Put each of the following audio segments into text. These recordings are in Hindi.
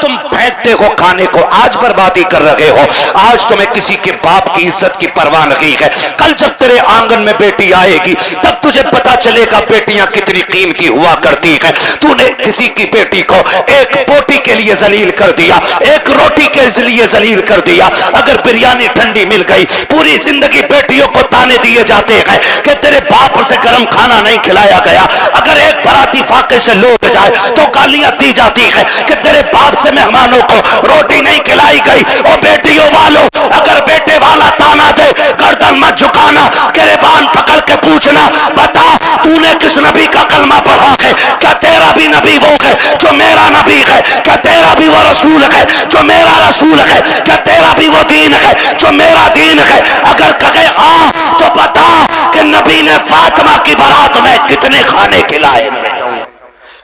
तुम फेंकते हो खाने को, आज बर्बादी कर रहे हो। आज तुम्हें किसी के बाप की इज्जत की परवाह नहीं है। कल जब तेरे आंगन में बेटी आएगी तब तुझे पता चलेगा बेटियां कितनी कीमती हुआ करती है। तूने किसी की बेटी को एक बोटी के लिए जलील कर दिया, एक रोटी के लिए जलील कर दिया। अगर बिरयानी ठंडी मिल गई, पूरी जिंदगी बेटियों को ताने दिए जाते हैं कि तेरे बाप से गर्म खाना नहीं खिलाया गया। अगर एक बराती फाके से लौट जाए तो गालियां दी जाती है कि तेरे बाप से मेहमानों को रोटी नहीं खिलाई गई। और बेटियों वालों, अगर बेटे वाला ताना दे, गर्दन मत झुकाना, गिरबान पकड़ के पूछना, बता तूने किस नबी का कलमा पढ़ा है? क्या तेरा भी नबी वो है जो मेरा नबी है? क्या तेरा भी वो रसूल है जो मेरा रसूल है? क्या तेरा भी वो दीन है जो मेरा दीन है? अगर कहे हाँ तो बता कि नबी ने फातिमा की बारात में कितने खाने खिलाए।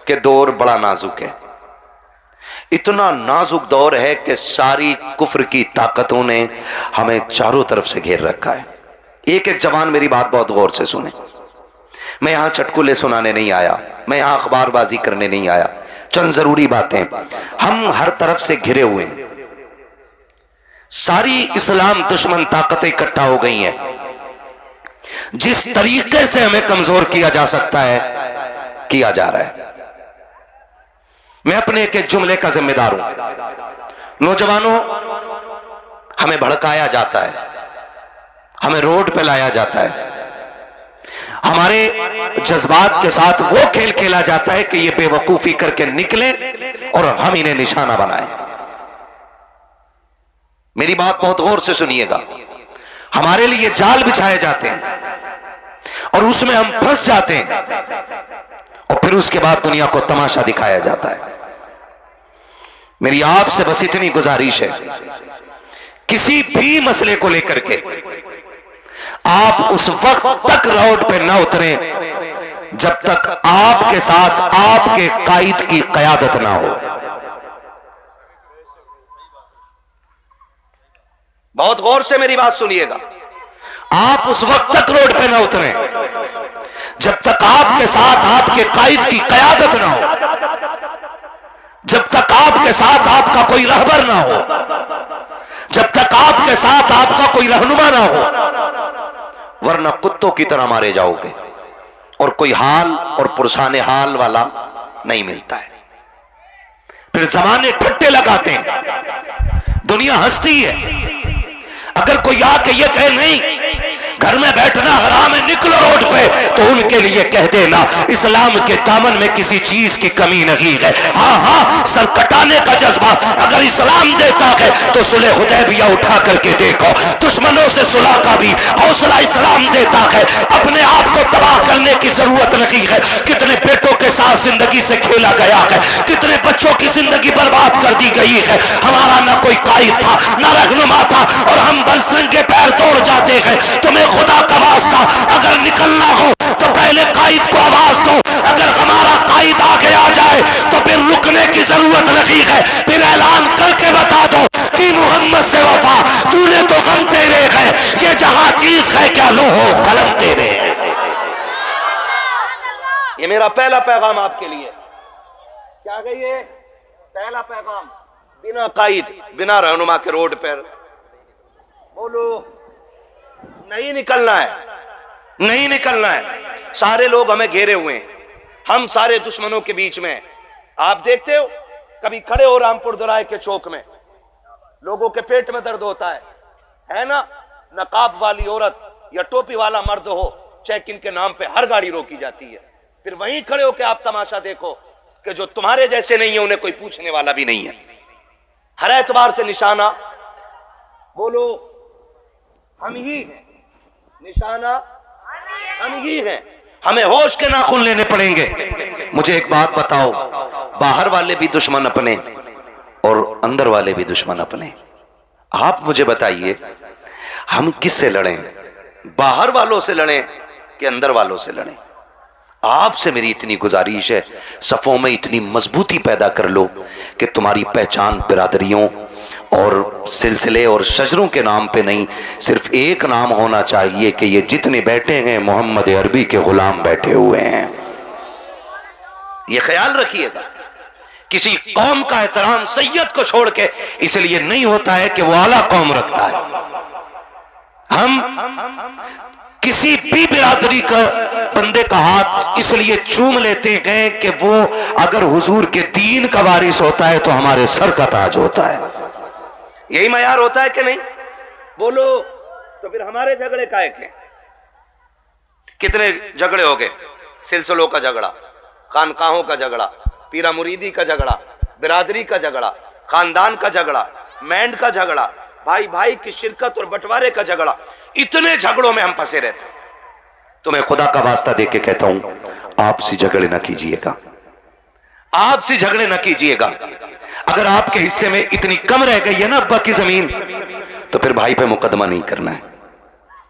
कि दौर बड़ा नाजुक है, इतना नाजुक दौर है कि सारी कुफ्र की ताकतों ने हमें चारों तरफ से घेर रखा है। एक एक जवान मेरी बात बहुत गौर से सुने। मैं यहां चटकुले सुनाने नहीं आया, मैं यहां अखबारबाजी करने नहीं आया। चंद जरूरी बातें, हम हर तरफ से घिरे हुए हैं, सारी इस्लाम दुश्मन ताकतें इकट्ठा हो गई हैं। जिस तरीके से हमें कमजोर किया जा सकता है किया जा रहा है। मैं अपने एक एक जुमले का जिम्मेदार हूं। नौजवानों, हमें भड़काया जाता है, हमें रोड पे लाया जाता है, हमारे जज्बात के साथ वो खेल खेला जाता है कि ये बेवकूफी करके निकले और हम इन्हें निशाना बनाएं। मेरी बात बहुत गौर से सुनिएगा। हमारे लिए जाल बिछाए जाते हैं और उसमें हम फंस जाते हैं और फिर उसके बाद दुनिया को तमाशा दिखाया जाता है। मेरी आपसे बस इतनी गुजारिश है, किसी भी मसले को लेकर के आप उस वक्त तक रोड पे न उतरें जब तक आपके साथ आपके कायद की क़यादत ना हो। बहुत गौर से मेरी बात सुनिएगा। आप उस वक्त तक रोड पे ना उतरें जब तक आपके साथ आपके कायद की क़यादत ना हो, जब तक आपके साथ आपका कोई रहबर ना हो, जब तक आपके साथ आपका कोई रहनुमा ना हो, वरना कुत्तों की तरह मारे जाओगे और कोई हाल और पुरसाने हाल वाला नहीं मिलता है। फिर जमाने ठट्टे लगाते हैं, दुनिया हंसती है। अगर कोई आके ये कहे नहीं घर में बैठना हराम है, निकलो रोड पे, तो उनके लिए कह देना इस्लाम के दामन में किसी चीज की कमी नहीं है। हाँ हाँ, सर कटाने का जज्बा अगर इस्लाम देता है तो सुलह हुदैबिया उठा करके देखो। दुश्मनों से सुलह का भी हौसला इस्लाम देता है। अपने आप को तबाह करने की जरूरत नहीं है। कितने बेटों के साथ जिंदगी से खेला गया है, कितने बच्चों की जिंदगी बर्बाद कर दी गई है। हमारा ना कोई कायद था ना रहनुमा था और हम बंसरंग के पैर तोड़ जाते हैं। तुम्हें खुदा का वास्ता अगर निकलना हो तो पहले कायद को आवाज दो। अगर हमारा कायद आगे आ जाए तो फिर रुकने की जरूरत नहीं है, फिर ऐलान करके बता दो कि मोहम्मद से वफा, तूने तो गम तेरे है, ये जहां चीज है क्या लो हो कलम तेरे। ये मेरा पहला पैगाम आपके लिए। क्या गई है पहला पैगाम? बिना कायद बिना रहनुमा के रोड पर बोलो, नहीं निकलना है, नहीं निकलना है। सारे लोग हमें घेरे हुए हैं, हम सारे दुश्मनों के बीच में। आप देखते हो कभी खड़े हो रामपुर दोराहे के चौक में, लोगों के पेट में दर्द होता है ना? नकाब वाली औरत या टोपी वाला मर्द हो, चेक इन के नाम पे हर गाड़ी रोकी जाती है। फिर वहीं खड़े होकर आप तमाशा देखो कि जो तुम्हारे जैसे नहीं है उन्हें कोई पूछने वाला भी नहीं है। हर एतबार से निशाना बोलो हम ही हैं, निशाना हम ही हैं। हमें होश के नाखून लेने पड़ेंगे। मुझे एक बात बताओ, बाहर वाले भी दुश्मन अपने और अंदर वाले भी दुश्मन अपने। आप मुझे बताइए हम किससे लड़ें? बाहर वालों से लड़ें कि अंदर वालों से लड़ें? आपसे मेरी इतनी गुजारिश है, सफों में इतनी मजबूती पैदा कर लो कि तुम्हारी पहचान बिरादरियों और सिलसिले और शजरों के नाम पे नहीं, सिर्फ एक नाम होना चाहिए कि ये जितने बैठे हैं मोहम्मद अरबी के गुलाम बैठे हुए हैं। ये ख्याल रखिएगा किसी कौम का एहतराम सैयद को छोड़ के इसलिए नहीं होता है कि वो आला कौम रखता है। हम किसी भी बिरादरी का बंदे का हाथ इसलिए चूम लेते हैं कि वो अगर हुजूर के दीन का वारिस होता है तो हमारे सर का ताज होता है। यही मयार होता है कि नहीं? बोलो। तो फिर हमारे झगड़े काहे के? कितने झगड़े हो गए? सिलसिलों का झगड़ा, खानकाहों का झगड़ा, पीरा मुरीदी का झगड़ा, बिरादरी का झगड़ा, खानदान का झगड़ा, मैंड का झगड़ा, भाई भाई की शिरकत और बंटवारे का झगड़ा। इतने झगड़ों में हम फंसे रहते हैं। तो मैं खुदा का वास्ता दे के कहता हूं, आपसी झगड़े ना कीजिएगा, आपसी झगड़े ना कीजिएगा। अगर आपके हिस्से में इतनी कम रह गई है ना अब्बा की जमीन, तो फिर भाई पे मुकदमा नहीं करना है।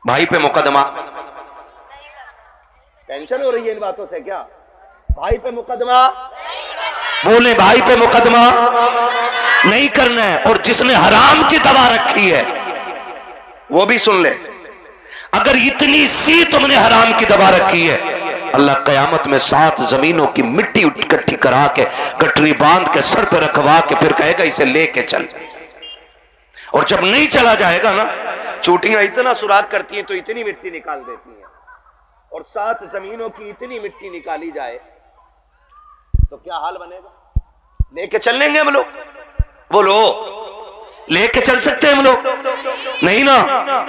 भाई पे मुकदमा, टेंशन हो रही है इन बातों से क्या? भाई पे मुकदमा, बोले भाई पे मुकदमा नहीं करना है। और जिसने हराम की दवा रखी है वो भी सुन ले, अगर इतनी सी तुमने हराम की दवा रखी है, अल्लाह कयामत में 7 जमीनों की मिट्टी इकट्ठी करा के गठरी बांध के सर पे रखवा के फिर कहेगा इसे लेके चल। और जब नहीं चला जाएगा ना, चोटियां इतना सुराख करती हैं तो इतनी मिट्टी निकाल देती हैं, और 7 जमीनों की इतनी मिट्टी निकाली जाए तो क्या हाल बनेगा? लेके चल लेंगे हम लोग? बोलो, लेके चल सकते हैं हम लोग? नहीं ना।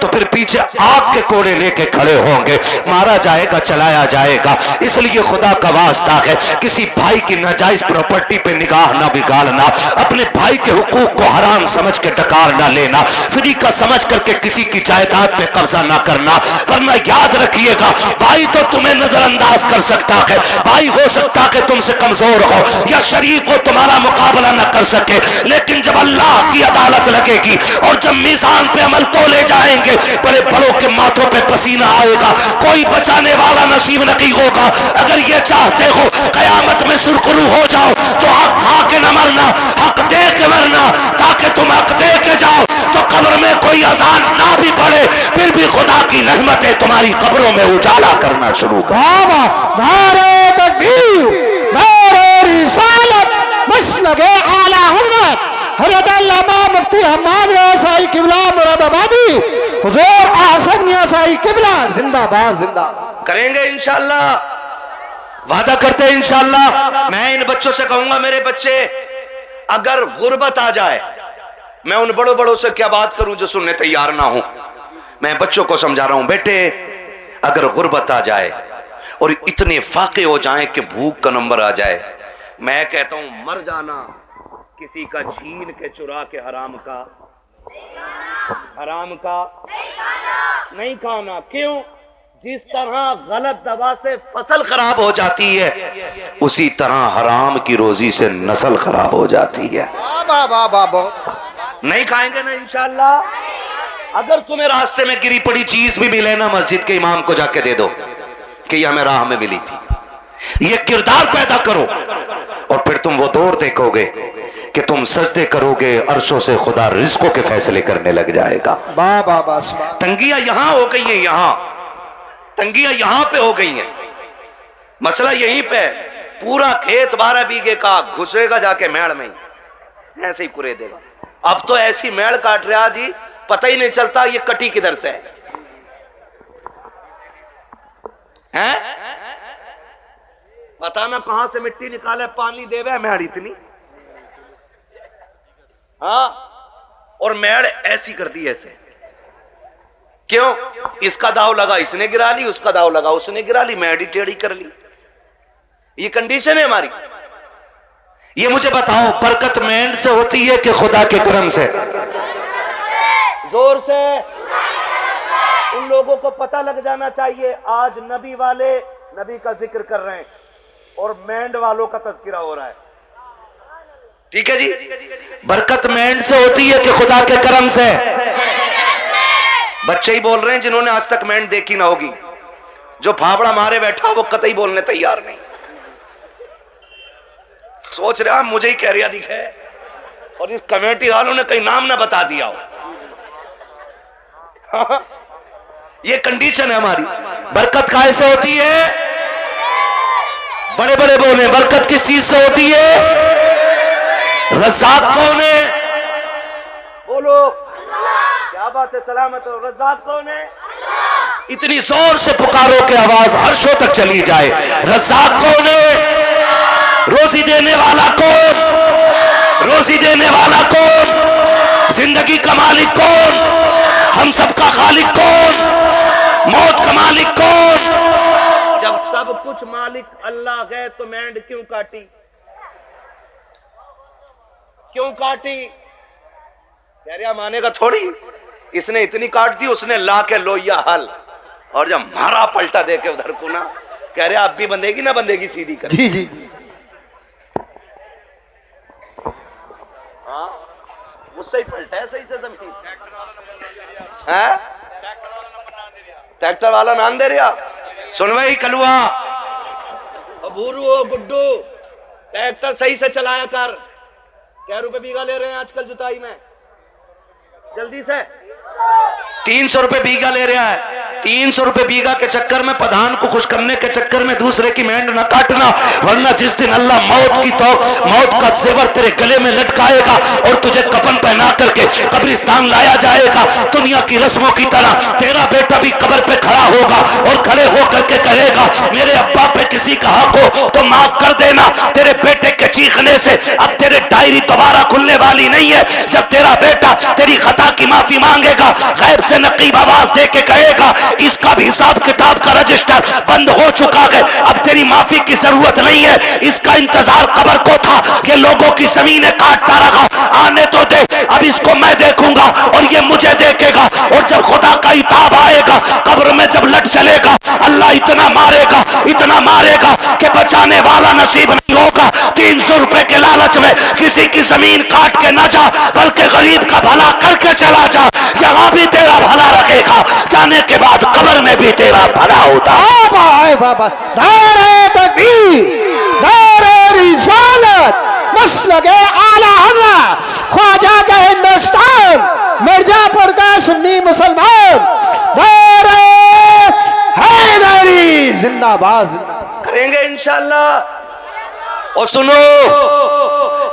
तो फिर पीछे आग के कोड़े लेके खड़े होंगे, मारा जाएगा, चलाया जाएगा। इसलिए खुदा का वास्ता है, किसी भाई की नाजायज प्रॉपर्टी पे निगाह ना बिगाड़ना, अपने भाई के हुकूक को हराम समझ के डकार ना लेना, फ्री का समझ करके किसी की जायदाद पे कब्जा ना करना। वरना याद रखिएगा, भाई तो तुम्हें नजरअंदाज कर सकता है, भाई हो सकता है तुमसे कमजोर हो या शरीफ हो, तुम्हारा मुकाबला ना कर सके, लेकिन जब अल्लाह की अदालत लगेगी और जब मीज़ान पे अमल तोले जाएंगे, बड़े बड़ों के माथों पे पसीना आएगा, कोई बचाने वाला नसीब नहीं होगा। अगर ये चाहते हो कयामत में सुरखरू हो जाओ तो हक खा के न मरना, हक दे के मरना, ताकि तुम हक दे के जाओ तो कब्र में कोई अजान ना भी पड़े, फिर भी खुदा की रहमतें तुम्हारी कब्रों में उजाला करना शुरू कर। नारे तकबीर, नारे रिसालत, मसलके आला हज़रत हज़रत अल्लामा मुफ्ती हम्माद साई किबला मुरादाबादी, हुजूर आसन साई किबला जिंदाबाद जिंदा। करेंगे इंशाअल्लाह, वादा करते हैं इंशाअल्लाह। मैं इन बच्चों से कहूंगा, मेरे बच्चे अगर गुर्बत आ जाए, मैं उन बड़ों बड़ों से क्या बात करूं जो सुनने तैयार ना हो। मैं बच्चों को समझा रहा हूं, बेटे अगर गुर्बत आ जाए और इतने फाके हो जाए कि भूख का नंबर आ जाए, मैं कहता हूं मर जाना किसी का छीन के चुरा के, हराम का नहीं खाना। क्यों? जिस तरह गलत दवा से फसल खराब हो जाती है, उसी तरह हराम की रोजी से नस्ल खराब हो जाती है। नहीं खाएंगे ना इंशाअल्लाह। अगर तुम्हें रास्ते में गिरी पड़ी चीज भी मिले ना, मस्जिद के इमाम को जाके दे दो कि यह हमें राह में मिली थी। ये किरदार पैदा करो और फिर तुम वो दौर देखोगे कि तुम सजदे करोगे, अर्शों से खुदा रिज़्क़ों के फैसले करने लग जाएगा। तंगियां यहां हो गई हैं, यहां तंगियां यहां पे हो गई हैं। मसला यहीं पे, पूरा खेत 12 बीघे का घुसेगा जाके मेड़ में, ऐसे ही कुरे देगा। अब तो ऐसी मेड़ काट रहा जी, पता ही नहीं चलता ये कटी किधर से है। पता ना कहां से मिट्टी निकाले, पानी देवे मेड़ इतनी। हाँ, और मेड़ ऐसी कर दी ऐसे। क्यों? इसका दाव लगा इसने गिरा ली, उसका दाव लगा उसने गिरा ली, मेड़ ही टेढ़ी कर ली। ये कंडीशन है हमारी। ये मुझे बताओ, बरकत मेंढ से होती है कि खुदा के करम से? जोर से। उन लोगों को पता लग जाना चाहिए, आज नबी वाले नबी का जिक्र कर रहे हैं और मेंढ वालों का तज़किरा हो रहा है। ठीक है जी, बरकत मेंढ से होती है कि खुदा के करम से? बच्चे ही बोल रहे हैं जिन्होंने आज तक मेंढ देखी ना होगी। जो फावड़ा मारे बैठा वो कतई बोलने तैयार नहीं। सोच रहा मुझे ही कह रिया दिखे, और इस कमेटी वालों ने कहीं नाम ना बता दिया हो। ये कंडीशन है हमारी। बरकत कैसे होती है? बड़े बड़े बोले, बरकत किस चीज से होती है? रज़ाक कौन है? बोलो क्या बात है, सलामत हो। रज़ाक कौन है? इतनी जोर से पुकारो कि आवाज अर्शों तक चली जाए। रज़ाक कौन है? रोजी देने वाला कौन? रोजी देने वाला कौन? जिंदगी का मालिक कौन? हम सबका खालिक कौन? मौत का मालिक कौन? जब सब कुछ मालिक अल्लाह है तो मैंड क्यों काटी? क्यों काटी? कह रहा मानेगा थोड़ी, इसने इतनी काट दी, उसने ला के लोहिया हल, और जब मारा पलटा दे के उधर को ना, कह रहे अब भी बंधेगी ना बंधेगी सीधी कर। जी जी हाँ मुझसे ही पलटा है सही से जमीन है। ट्रैक्टर वाला नाम दे रहा। सुन भाई कलुआ, अबूरू हो गुड्डू, ट्रैक्टर सही से चलाया कर। क्या रुपए बीघा ले रहे हैं आजकल जुताई में? जल्दी से 300 रुपए बीघा ले रहा है। 300 रुपए बीघा के चक्कर में, प्रधान को खुश करने के चक्कर में दूसरे की मेंढ न काटना, वरना जिस दिन अल्लाह मौत का जेवर तेरे गले में लटकाएगा और तुझे कफन पहना करके कब्रिस्तान लाया जाएगा, दुनिया की रस्मों की तरह तेरा बेटा भी कब्र पे खड़ा होगा और खड़े होकर के कहेगा मेरे अब्बा पे किसी का हक हो तो माफ कर देना। तेरे बेटे के चीखने से अब तेरे डायरी दोबारा खुलने वाली नहीं है। जब तेरा बेटा तेरी खता की माफी मांगेगा, गैब से नकीब आवाज दे के कहेगा इसका भी हिसाब किताब का रजिस्टर बंद हो चुका है, अब तेरी माफी की जरूरत नहीं है। इसका इंतजार कब्र को था, ये लोगों की जमीनें काटता रहा, आने तो दे, अब इसको मैं देखूंगा और ये मुझे देखेगा। और जब खुदा का हिताब आएगा, कब्र में जब लट चलेगा, अल्लाह इतना मारेगा कि बचाने वाला नसीब नहीं होगा। 300 रुपए के लालच में किसी की जमीन काट के ना जा, बल्कि गरीब का भला करके चला जा, यहाँ भी तेरा भला रखेगा, जाने के बाद कब्र में भी तेरा भला होता। बाबा नारे तकबीर, नारे रिसालत, मसलके आला हज़रत ख्वाजा का हिंदुस्तान, मिर्जापुर का सुन्नी मुसलमान, नारे हैदरी जिंदाबाद जिंदाबाद। करेंगे इंशाल्लाह। और सुनो,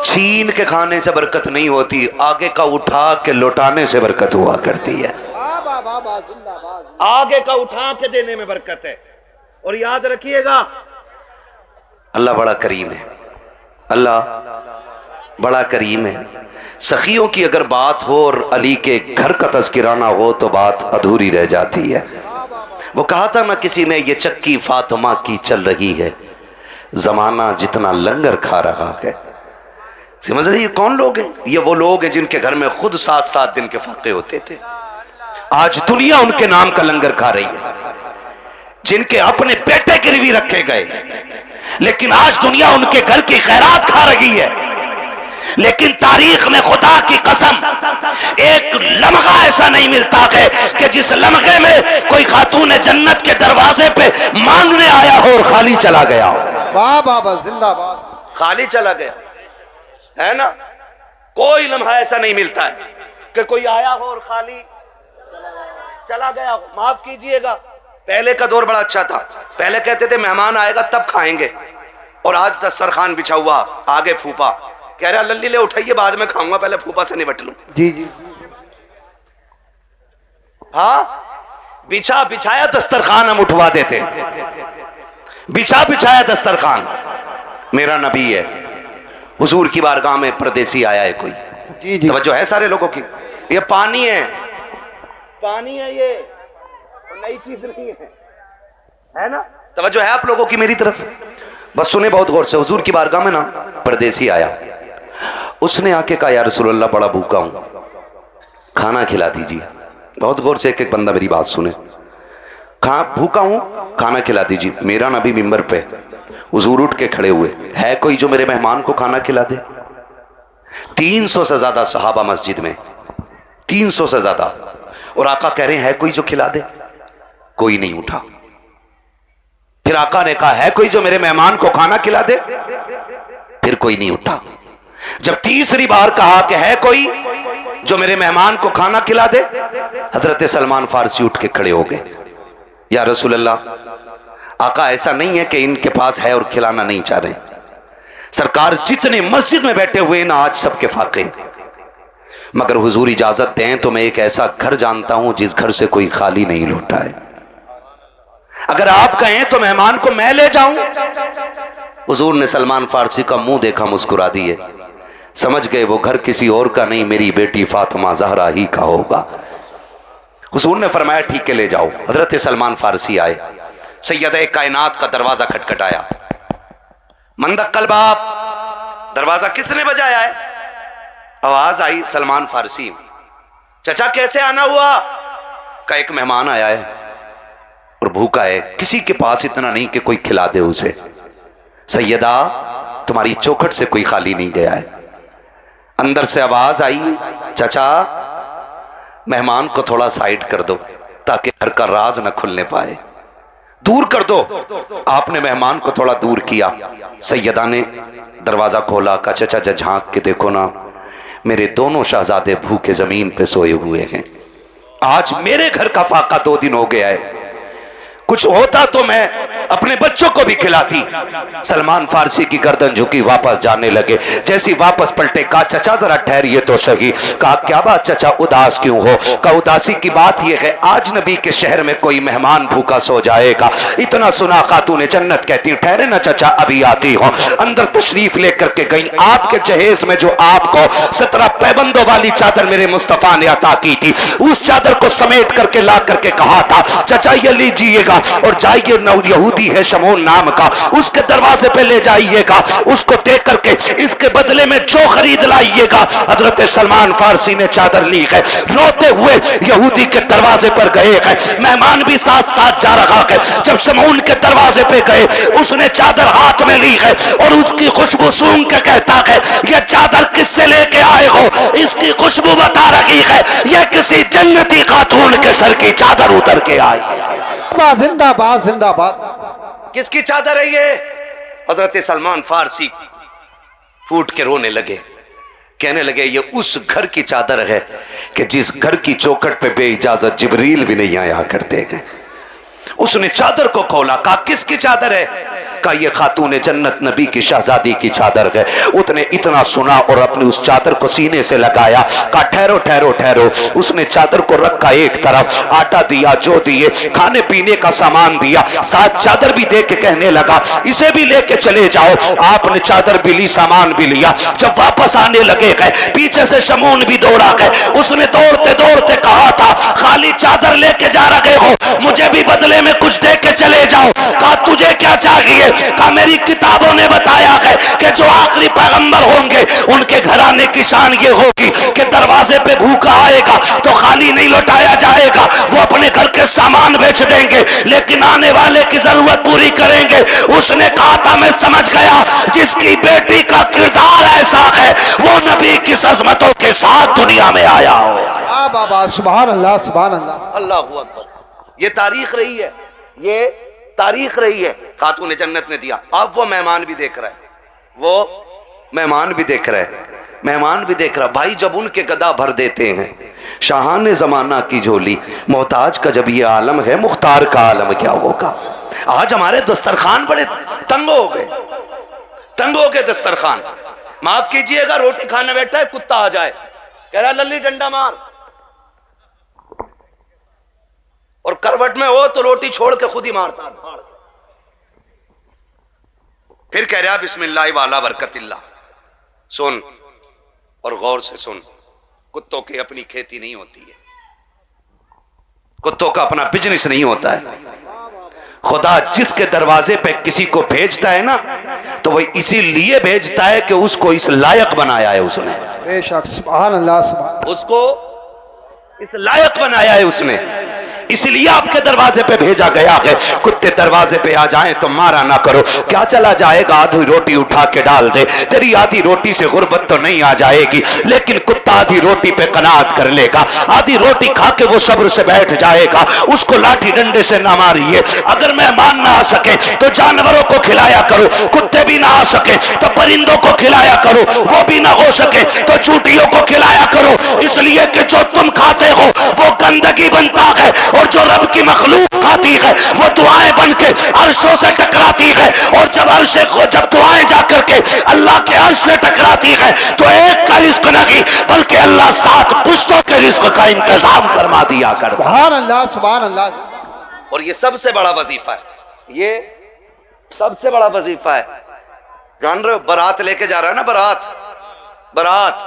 छीन के खाने से बरकत नहीं होती, आगे का उठा के लौटाने से बरकत हुआ करती है। आगे का उठा के देने में बरकत है। और याद रखिएगा अल्लाह बड़ा करीम है, अल्लाह बड़ा करीम है। सखियों की अगर बात हो और अली के घर का तज़किरा ना हो तो बात अधूरी रह जाती है। वो कहा था ना किसी ने, ये चक्की फातिमा की चल रही है, जमाना जितना लंगर खा रहा है। समझ रही, ये कौन लोग हैं? ये वो लोग हैं जिनके घर में खुद 7-7 दिन के फाके होते थे। आज दुनिया उनके नाम का लंगर खा रही है, जिनके अपने बेटे गिरवी रखे गए, लेकिन आज दुनिया उनके घर की खैरात खा रही है। लेकिन तारीख में खुदा की कसम एक लम्हा ऐसा नहीं मिलता है कि जिस लम्हे में कोई खातून जन्नत के दरवाजे पे मांगने आया हो और खाली चला गया हो। वाह बाबा जिंदाबाद। खाली चला गया है ना, कोई लम्हा ऐसा नहीं मिलता है कि कोई आया हो और खाली चला गया हो। माफ कीजिएगा, पहले का दौर बड़ा अच्छा था। पहले कहते थे मेहमान आएगा तब खाएंगे, और आज दस्तरखान बिछा हुआ, आगे फूफा कह रहा लल्ली ले उठाइए बाद में खाऊंगा, पहले फूफा से निपट लूं। जी जी हाँ, बिछाया दस्तरखान हम उठवा देते, बिछाया दस्तरखान। मेरा नबी है, हुजूर की बारगाह में परदेसी आया है कोई, जी जी तवज्जो है सारे लोगों की। ये पानी है, पानी है, ये नई चीज नहीं है ना। तवज्जो है आप लोगों की मेरी तरफ, बस सुने बहुत गौर से। हुजूर की बारगाह में ना परदेसी आया, उसने आके कहा या रसूलल्लाह बड़ा भूखा हूं, खाना खिला दीजिए। बहुत गौर से एक एक बंदा मेरी बात सुने। भूखा हूं, खाना खिला दीजिए। मेरा नबी मिंबर पे, हुजूर उठ के खड़े हुए, है कोई जो मेरे मेहमान को खाना खिला दे? 300 से ज्यादा सहाबा मस्जिद में, 300 से ज्यादा, और आका कह रहे हैं है कोई जो खिला दे? कोई नहीं उठा। फिर आका ने कहा है कोई जो मेरे मेहमान को खाना खिला दे? फिर कोई नहीं उठा। जब तीसरी बार कहा कि है कोई जो मेरे मेहमान को खाना खिला दे, हजरत सलमान फारसी उठ के खड़े हो गए, या रसूल अल्लाह, आका ऐसा नहीं है कि इनके पास है और खिलाना नहीं चाह रहे। सरकार जितने मस्जिद में बैठे हुए ना आज सबके फाके, मगर हुजूर इजाजत दें तो मैं एक ऐसा घर जानता हूं जिस घर से कोई खाली नहीं लौटा है। अगर आप कहें तो मेहमान को मैं ले जाऊं। हुजूर ने सलमान फारसी का मुंह देखा, मुस्कुरा दिए, समझ गए वो घर किसी और का नहीं, मेरी बेटी फातिमा जहरा ही का होगा। हुजूर ने फरमाया ठीक है ले जाओ। हजरत सलमान फारसी आए, सैयद कायनात का दरवाजा खटखटाया। मंदक्कल बाप, दरवाजा किसने बजाया है? आवाज आई सलमान फारसी। चचा कैसे आना हुआ? का एक मेहमान आया है और भूखा है, किसी के पास इतना नहीं कि कोई खिला दे उसे। सैयदा तुम्हारी चौखट से कोई खाली नहीं गया है। अंदर से आवाज आई, चचा मेहमान को थोड़ा साइड कर दो ताकि घर का राज न खुलने पाए, दूर कर दो। आपने मेहमान को थोड़ा दूर किया। सैयदा ने दरवाजा खोला, का चचा झांक के देखो ना, मेरे दोनों शहजादे भूखे जमीन पे सोए हुए हैं। आज मेरे घर का फाका 2 दिन हो गया है, कुछ होता तो मैं अपने बच्चों को भी खिलाती। सलमान फारसी की गर्दन झुकी, वापस जाने लगे। जैसी वापस पलटे, कहा चचा जरा ठहरिए तो सही। कहा क्या बात चचा उदास क्यों हो? कहा उदासी की बात यह है आज नबी के शहर में कोई मेहमान भूखा सो जाएगा, इतना सुना खातूने जन्नत कहती। ठहरे ना चचा अभी आती हो। अंदर तशरीफ लेकर के गई। आपके जहेज में जो आपको 17 पैबंदों वाली चादर मेरे मुस्तफा ने अता की थी, उस चादर को समेट करके ला करके कहा था चचा ये लीजिएगा और जाइए, नौ यहूदी है शमोन नाम का, उसके दरवाजे पे ले जाइएगा, उसको दे करके इसके बदले में जो खरीद लाइएगा। हजरत सलमान फारसी ने चादर ली है, रोते हुए यहूदी के दरवाजे पर गए हैं। मेहमान भी साथ साथ जा रहा है। जब शमून के दरवाजे पे गए, उसने चादर हाथ में ली है और उसकी खुशबू सूंघ के कहता है यह चादर किससे लेके आए हो? इसकी खुशबू बता रही है यह किसी जन्नती खातून के सर की चादर उतर के आई। जिंदाबाद जिंदाबाद। किसकी चादर है ये? हजरत सलमान फारसी फूट के रोने लगे, कहने लगे ये उस घर की चादर है कि जिस घर की चौखट पे बेइजाजत जिब्रील भी नहीं आया करते हैं। उसने चादर को खोला, कहा किसकी चादर है? कहा ये खातून जन्नत नबी की शहजादी की चादर है। उसने इतना सुना और अपनी उस चादर को सीने से लगाया। कहा ठहरो ठहरो ठहरो। उसने चादर को रखा एक तरफ, आटा दिया, जो दिए, खाने पीने का सामान दिया, साथ चादर भी दे के कहने लगा इसे भी लेके चले जाओ। आपने चादर भी ली, सामान भी लिया। जब वापस आने लगे गए, पीछे से शमून भी दौड़ा गए। उसने दौड़ते दौड़ते कहा था खाली चादर लेके जा रहे हो, मुझे भी बदले में कुछ दे के चले जाओ। कहा तुझे क्या चाहिए? कहा मेरी किताबों ने बताया है कि जो आखिरी पैगंबर होंगे उनके घराने की शान ये होगी कि दरवाजे पे भूखा आएगा तो खाली नहीं लौटाया जाएगा, वो अपने घर के सामान बेच देंगे लेकिन आने वाले की जरूरत पूरी करेंगे। उसने कहा था मैं समझ गया जिसकी बेटी का किरदार ऐसा है वो नबी की अज़मतों के साथ दुनिया में आया हो। बाबा सुभान अल्लाह सुभान अल्लाह। अल्लाह अकबर। ये तारीख रही है, ये तारीख रही है। खातून जन्नत ने दिया। अब वो मेहमान भी देख रहा है, वो मेहमान भी देख रहा है, मेहमान भी देख रहा। भाई जब उनके गदा भर देते हैं, शाहान जमाना की झोली, मोहताज का जब ये आलम है, मुख्तार का आलम क्या होगा। आज हमारे दस्तरखान बड़े तंग हो गए, तंग हो गए दस्तरखान। माफ कीजिएगा, रोटी खाने बैठा है, कुत्ता आ जाए, कह रहा लल्ली डंडा मार, और करवट में हो तो रोटी छोड़ के खुद ही मारता धाड़ से। फिर कह रहा बिस्मिल्लाह वाला बरकतिल्ला। सुन और गौर से सुन, कुत्तों की अपनी खेती नहीं होती है, कुत्तों का अपना बिजनेस नहीं होता है। खुदा जिसके दरवाजे पे किसी को भेजता है ना, तो वह इसीलिए भेजता है कि उसको इस लायक बनाया है उसने। बेशक सुभान अल्लाह सुभान। उसको इस लायक बनाया है उसने, इसलिए आपके दरवाजे पे भेजा गया है। कुत्ते दरवाजे पे आ जाएं तो मारा ना करो। क्या चला जाएगा, आधी रोटी उठा के डाल दे, तेरी आधी रोटी से गुर्बत तो नहीं आ जाएगी, लेकिन कुत्ता आधी रोटी पे कनात कर लेगा। आधी रोटी खा के वो सब्र से बैठ जाएगा। उसको लाठी डंडे से ना मारिए। अगर मेहमान ना आ सके तो जानवरों को खिलाया करो, कुत्ते भी ना आ सके तो परिंदों को खिलाया करो, वो भी ना हो सके तो चूटियों को खिलाया करो, इसलिए कि जो तुम खाते हो वो गंदगी बनता है और जो रब की मखलूक आती है वो दुआएं बन के अर्शों से टकराती है, और जब दुआएं जाकर के अल्लाह के अर्श से टकराती है तो एक का रिस्क नहीं बल्कि अल्लाह 7 पुश्तों के रिस्क का इंतजाम फरमा दिया करता। सुभान अल्लाह सुभान अल्लाह। और ये सबसे बड़ा वजीफा है, ये सबसे बड़ा वजीफा है। जान रहे हो, बारात लेके जा रहा है ना, बारात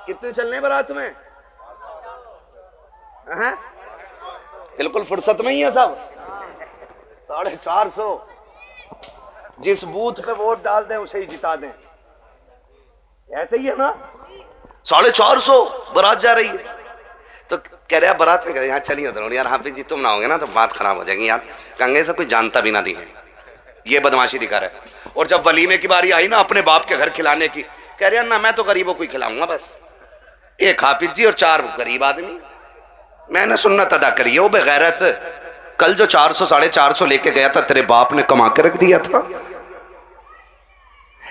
कितने चलने बारात में? बिल्कुल फुर्सत में ही है सब। 450। जिस बूथ पे वोट डाल दें उसे ही जिता दें, ऐसे ही है ना। 450 बारात जा रही है। तो कह रहे बारात में कह रहे यहाँ चलिए उधर। यार हाफिज जी तुम ना होगे ना तो बात खराब हो जाएगी यार, कंगे से कोई जानता भी ना दिखे, ये बदमाशी दिखा रहा है। और जब वलीमे की बारी आई ना अपने बाप के घर खिलाने की, कह रहे ना मैं तो गरीबों को ही खिलाऊंगा बस, एक हाफिज जी और 4 गरीब आदमी। मैंने सुन्नत अदा करी है। वो बेगैरत, कल जो 400 450 लेके गया था तेरे बाप ने कमा के रख दिया था।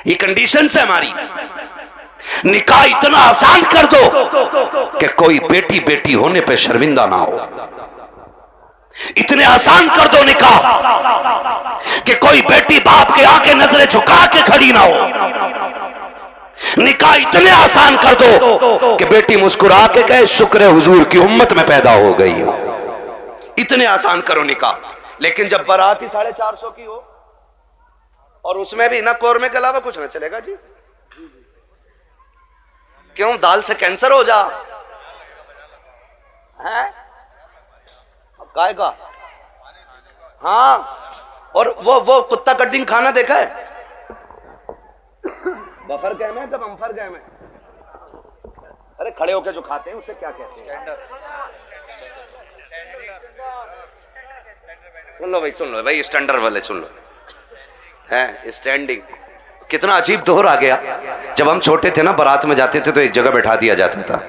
ये कंडीशन है हमारी। निकाह इतना आसान कर दो कि कोई बेटी होने पे शर्मिंदा ना हो। इतने आसान कर दो निकाह कि कोई बेटी बाप के आके नजरें झुका के खड़ी ना हो। निकाह इतने आसान कर दो कि बेटी मुस्कुरा के कहे शुक्र है हुजूर की उम्मत में पैदा हो गई हो। इतने आसान करो निकाह। लेकिन जब बारात ही 450 की हो और उसमें भी ना कोरमे के अलावा कुछ ना चलेगा जी। क्यों? दाल से कैंसर हो जा है काय का? हाँ। और वो कुत्ता कटिंग खाना देखा है? बफर गैम है, बम्फर गैम है। अरे खड़े होके जो खाते हैं उसे क्या कहते हैं? सुन लो भाई स्टैंडर्ड वाले सुन लो। है स्टैंडिंग। कितना अजीब दौर आ गया। जब हम छोटे थे ना बारात में जाते थे तो एक जगह बैठा दिया जाता था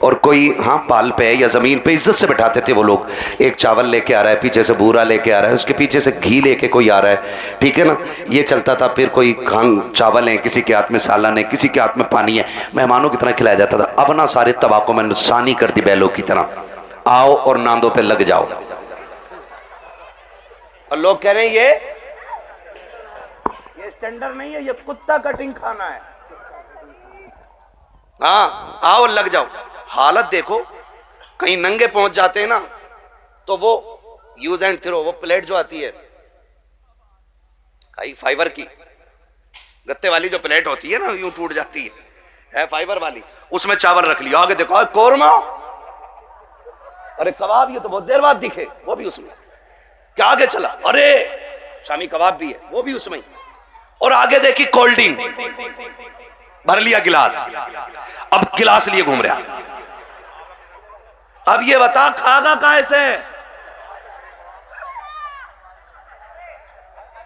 और कोई हाँ पाल पे या जमीन पे इज्जत से बैठाते थे वो लोग। एक चावल लेके आ रहा है, पीछे से बूरा लेके आ रहा है, उसके पीछे से घी लेके कोई आ रहा है, ठीक है ना, ये चलता था। फिर कोई खान चावल है, किसी के हाथ में सालन है, किसी के हाथ में पानी है, मेहमानों की तरह खिलाया जाता था। अब ना सारे तबाकों में नुकसानी कर दी बैलों की तरह, आओ और नांदों पे लग जाओ। और लोग कह रहे हैं ये स्टैंडर्ड नहीं है, ये कुत्ता कटिंग खाना है। हाँ आओ लग जाओ। हालत देखो, कहीं नंगे पहुंच जाते हैं ना तो वो यूज एंड थ्रो, वो प्लेट जो आती है कई फाइबर की, गत्ते वाली जो प्लेट होती है ना यूं टूट जाती है फाइबर वाली, उसमें चावल रख लिया। आगे देखो कोरमा, अरे कबाब, ये तो बहुत देर बाद दिखे, वो भी उसमें। क्या आगे चला, अरे शामी कबाब भी है, वो भी उसमें। और आगे देखी कोल्ड ड्रिंक, भर लिया गिलास, अब गिलास लिए घूम रहा। अब ये बता खागा कैसे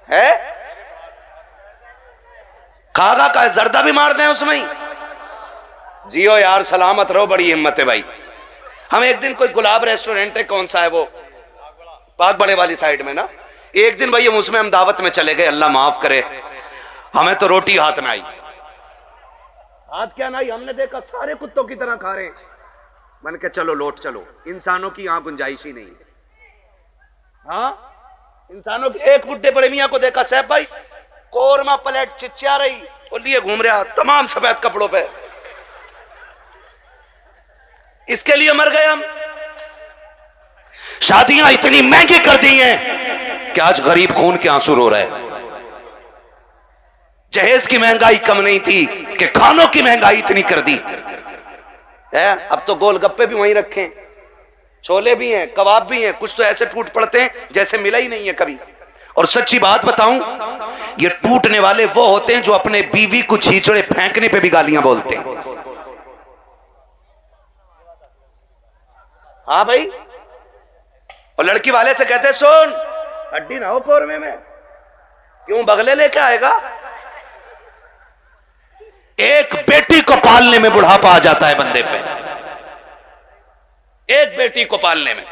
है? खागा का जर्दा भी मार दें उसमें ही। जियो यार, सलामत रहो, बड़ी हिम्मत है भाई। हम एक दिन कोई गुलाब रेस्टोरेंट है, कौन सा है वो, पाक बड़े वाली साइड में ना, एक दिन भाई हम उसमें हम दावत में चले गए, अल्लाह माफ करे, हमें तो रोटी हाथ में आई। हाथ क्या ना आई, हमने देखा सारे कुत्तों की तरह खा रहे हैं। मन के चलो लौट चलो, इंसानों की यहां गुंजाइश ही नहीं है। हाँ इंसानों की। एक बुड्ढे बड़े मियां को देखा, साहब भाई कोरमा प्लेट चिचिया रही और लिए घूम रहा तमाम सफेद कपड़ों पे। इसके लिए मर गए हम। शादियां इतनी महंगी कर दी हैं कि आज गरीब खून के आंसू रो रहे हैं। जहेज की महंगाई कम नहीं थी कि खानों की महंगाई इतनी कर दी है। अब तो गोलगप्पे भी वहीं रखे, छोले भी हैं, कबाब भी हैं, कुछ तो ऐसे टूट पड़ते हैं जैसे मिला ही नहीं है कभी। और सच्ची बात बताऊं, ये टूटने वाले वो होते हैं जो अपने बीवी को छींचड़े फेंकने पे भी गालियां बोलते हैं। हाँ भाई, और लड़की वाले से कहते सुन हड्डी ना हो कोरमे में, क्यों बगले लेके आएगा। एक बेटी को पालने में बुढ़ापा आ जाता है बंदे पे, एक बेटी को पालने में।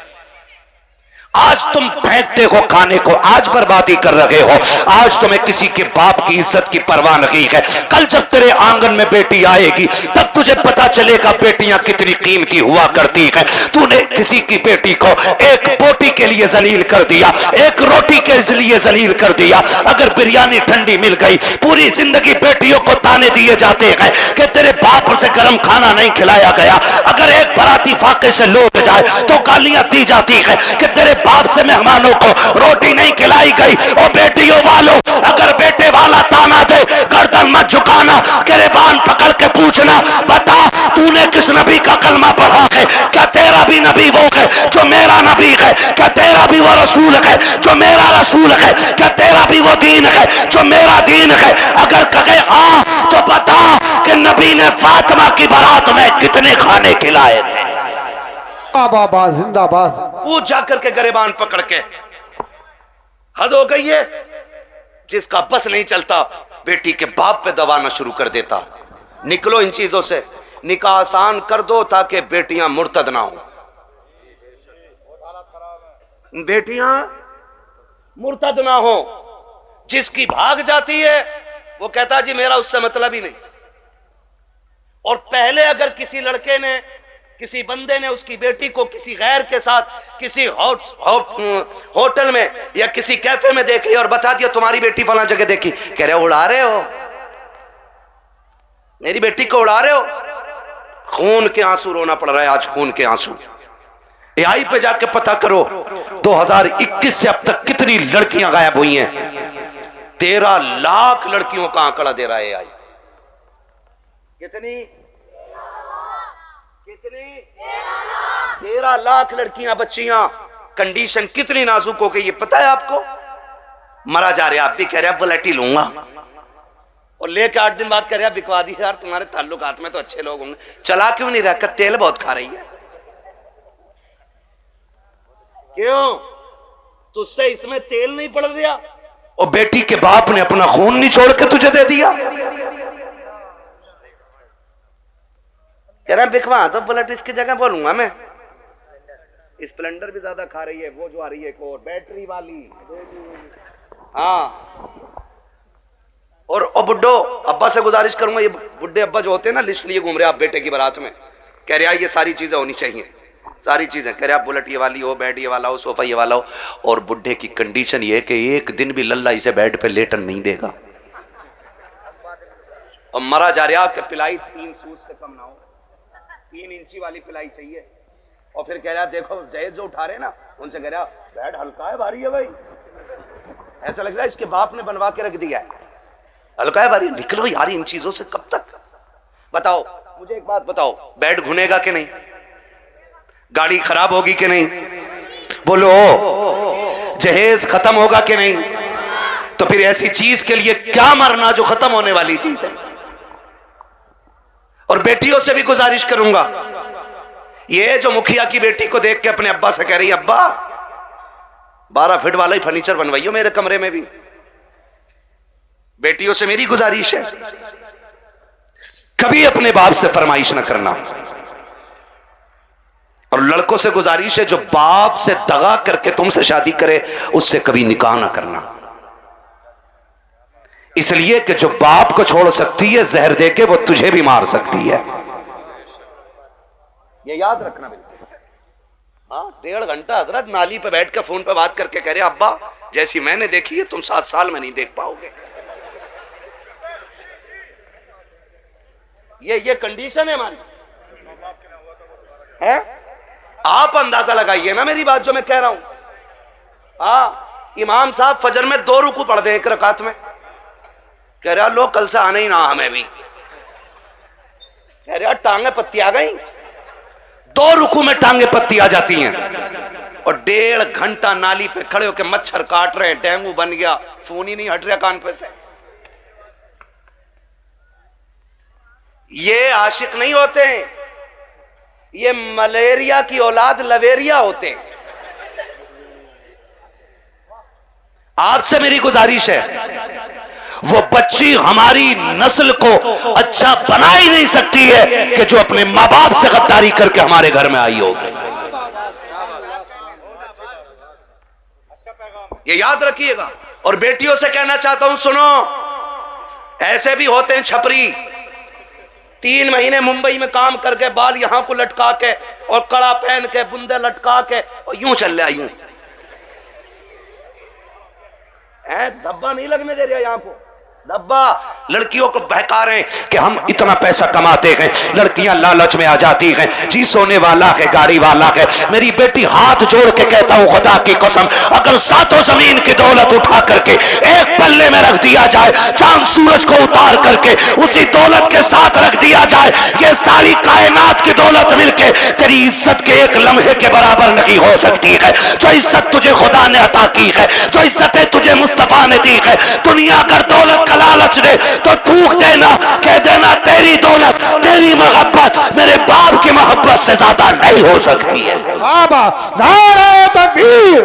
आज तुम फेंकते हो खाने को, आज बर्बादी कर रहे हो, आज तुम्हें किसी के बाप की इज्जत की परवाह नहीं है। कल जब तेरे आंगन में बेटी आएगी तब तुझे पता चलेगा बेटियां कितनी कीमती हुआ करती है। तूने किसी की बेटी को एक बोटी के लिए जलील कर दिया, एक रोटी के लिए जलील कर दिया। अगर बिरयानी ठंडी मिल गई, पूरी जिंदगी बेटियों को ताने दिए जाते हैं कि तेरे बाप से गर्म खाना नहीं खिलाया गया। अगर एक बराती फाके से लौट जाए तो गालियां दी जाती है कि तेरे बाप से मेहमानों को रोटी नहीं खिलाई गई। और बेटियों वालों, अगर बेटे वाला ताना दे गर्दन मत झुकाना, गिरबान पकड़ के पूछना, बता तूने किस नबी का कलमा पढ़ा है? क्या तेरा भी नबी वो है जो मेरा नबी है? क्या तेरा भी वो रसूल है जो मेरा रसूल है? क्या तेरा भी वो दीन है जो मेरा दीन है? अगर कहे हाँ तो बता कि नबी ने फातिमा की बारात में कितने खाने खिलाए थे? बाबा जिंदाबाद। पूछ जाकर के गरेबान पकड़ के। हद हो गई है। जिसका बस नहीं चलता बेटी के बाप पे दबाना शुरू कर देता। निकलो इन चीजों से, निकाह आसान कर दो ताकि बेटियां मुर्तद ना हो। बेटियां मुर्तद ना हो। जिसकी भाग जाती है वो कहता जी मेरा उससे मतलब ही नहीं। और पहले अगर किसी लड़के ने, किसी बंदे ने उसकी बेटी को किसी गैर के साथ किसी होटल में या किसी कैफे में देख लिया और बता दिया तुम्हारी बेटी फलां जगह देखी, कह रहे हो उड़ा रहे हो, मेरी बेटी को उड़ा रहे हो। खून के आंसू रोना पड़ रहा है आज, खून के आंसू। एआई पे जाके पता करो 2021 से अब तक कितनी लड़कियां गायब हुई हैं। 13 लाख लड़कियों का आंकड़ा दे रहा है एआई। कितनी 13 लाख लड़कियां, बच्चियां। कंडीशन कितनी नाजुक हो गई ये पता है आपको? मरा जा रहे, आप भी कह रहे हैं बुलेट ही लूंगा, और लेके 8 दिन बाद कह रहे हैं बिकवा दी यार, तुम्हारे ताल्लुकात में तो अच्छे लोग होंगे। चला क्यों नहीं रहा? तेल बहुत खा रही है। क्यों? तुझसे इसमें तेल नहीं पड़ रहा? और बेटी के बाप ने अपना खून नहीं छोड़ के तुझे दे दिया। कह रहा बिकवा तो बुलेट इसकी जगह बोलूंगा मैं। स्प्लेंडर भी ज्यादा खा रही है, वो जो आ रही है एक और बैटरी वाली। हाँ। और बुड्ढो अब्बा से गुजारिश करूंगा, ये बुड्ढे अब्बा जो होते हैं ना लिस्ट लिए घूम रहे आप बेटे की बारात में, कह रहे ये सारी चीजें होनी चाहिए, सारी चीजें। कह रहे आप बुलेट ये वाली हो, बेड ये वाला हो, सोफा ये वाला हो। और बुड्ढे की कंडीशन ये है कि एक दिन भी लल्ला इसे बेड पे लेटन नहीं देगा। और मरा जा रहा कि पिलाई 3 सूद से कम ना हो, 3 इंची वाली पिलाई चाहिए। और फिर कह रहा देखो जहेज जो उठा रहे ना उनसे कह रहा बेड हल्का है भारी है भाई, ऐसा लग रहा है इसके बाप ने बनवा के रख दिया है, हल्का है भारी। निकलो यार इन चीजों से, कब तक? बताओ मुझे एक बात बताओ, बेड घुनेगा कि नहीं? गाड़ी खराब होगी कि नहीं? बोलो। जहेज खत्म होगा कि नहीं? तो फिर ऐसी चीज के लिए क्या मरना जो खत्म होने वाली चीज है। और बेटियों से भी गुजारिश करूंगा, ये जो मुखिया की बेटी को देख के अपने अब्बा से कह रही अब्बा 12 फीट वाला ही फर्नीचर बनवाइयो मेरे कमरे में भी। बेटियों से मेरी गुजारिश है कभी अपने बाप से फरमाइश न करना। और लड़कों से गुजारिश है जो बाप से दगा करके तुमसे शादी करे उससे कभी निकाह ना करना। इसलिए कि जो बाप को छोड़ सकती है जहर देके वो तुझे भी मार सकती है, ये याद रखना बिल्कुल। हाँ 1.5 घंटा हजरत नाली पे बैठ के फोन पे बात करके कह रहे अब्बा जैसी मैंने देखी है तुम 7 साल में नहीं देख पाओगे। ये कंडीशन है हमारी है। आप अंदाजा लगाइए ना मेरी बात जो मैं कह रहा हूं। हाँ इमाम साहब फजर में 2 रुकू पढ़ दे 1 रकात में, कह रहा लो कल से आने ही ना हमें भी, कह रहा टांगे पत्ती आ गई। 2 रुकू में टांगे पत्ती आ जाती हैं। और 1.5 घंटा नाली पे खड़े होकर मच्छर काट रहे हैं, डेंगू बन गया, फोन ही नहीं हट रहा कान पे से। ये आशिक नहीं होते हैं, ये मलेरिया की औलाद लवेरिया होते हैं। आपसे मेरी गुजारिश है वो बच्ची हमारी नस्ल को अच्छा बना ही नहीं सकती है कि जो अपने माँ बाप से गद्दारी करके हमारे घर में आई होगी। ये याद रखिएगा। और बेटियों से कहना चाहता हूं, सुनो, ऐसे भी होते हैं छपरी, 3 महीने मुंबई में काम करके बाल यहां को लटका के और कड़ा पहन के बुंदे लटका के और यूं चल रहा, यूं धब्बा नहीं लगने दे रहा यहां को, धब्बा। लड़कियों को बहका रहे हैं कि हम इतना पैसा कमाते हैं, लड़कियां लालच में आ जाती हैं, जी सोने वाला है, गाड़ी वाला है। मेरी बेटी, हाथ जोड़ के कहता हूं, खुदा की कसम, अगर सातों जमीन की दौलत उठा करके एक पल्ले में रख दिया जाए, चांद सूरज को उतार करके उसी दौलत के साथ रख दिया जाए, ये सारी कायनात की दौलत मिलके तेरी इज्जत के एक लम्हे के बराबर नहीं हो सकती है। जो इज्जत तुझे खुदा ने अता की है, जो इज्जतें तुझे मुस्तफा ने दी है, दुनिया अगर दौलत का लालच दे तो थूक देना, कह देना तेरी दौलत, तेरी मोहब्बत मेरे बाप की मोहब्बत से ज्यादा नहीं हो सकती है। बाबा, नारे तकबीर,